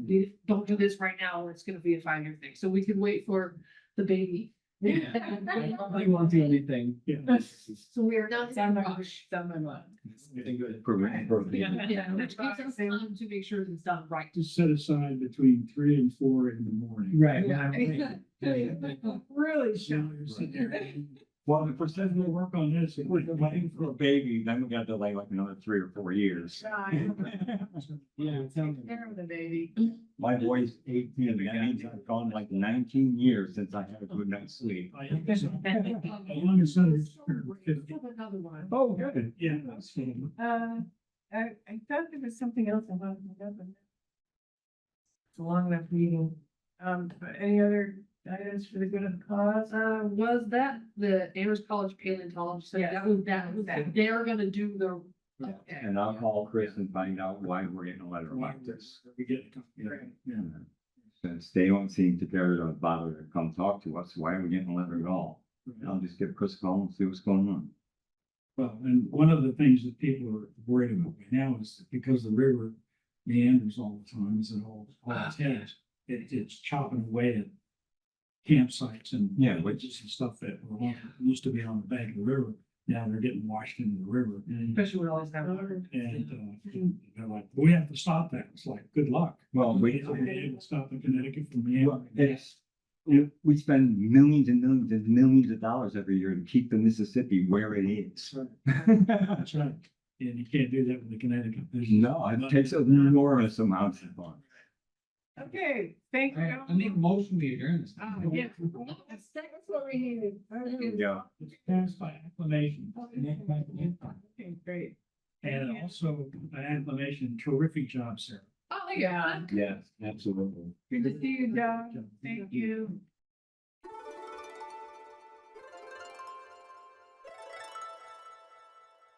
don't do this right now, it's gonna be a 5-year thing. So we can wait for the baby. I probably won't do anything. Yeah. So we are not in a rush. Done my mind. Anything good. Yeah, which gives us time to make sure it's done right. Just set aside between 3 and 4 in the morning. Right. Really So you're sitting there, Well, if we're saying we'll work on this. if we're waiting for a baby, then we gotta delay like another 3 or 4 years. Yeah, tell me. Care of the baby. My boy's 18, and that means I've gone like 19 years since I had a good night's sleep. My youngest son is 50. Another one. Oh, good. Yeah. I thought there was something else I wanted to know, but it's a long enough meeting. But any other items for the good of the cause? Was that the Amherst College Paleontology? So Yes. that was, they're gonna do the. Okay. And I'll call Chris and find out why we're getting a letter like this. We get it. Yeah. Since they don't seem to care to bother to come talk to us, why are we getting a letter at all? I'll just give Chris a call and see what's going on. Well, and one of the things that people are worried about right now is that because the river meanders all the time, as it all its heads, it's chopping away at campsites and Yeah, villages and stuff that used to be on the bank of the river. Now they're getting washed into the river. Especially when all this happened. And they're like, we have to stop that. It's like, good luck. Well, we, Stop the Connecticut from well, meandering. we spend millions and millions and millions of dollars every year to keep the Mississippi where it is. That's right. And you can't do that with the Connecticut. There's- No, it takes enormous amounts of fun. Okay, thank you. I make a motion we adjourn this. Yeah. That's what we needed. Okay. Yeah. It's passed by acclamation. Okay, great. And also an acclamation, terrific job, Sarah. Oh, yeah. Yes, absolutely. Good to see you, Doug. Thank you.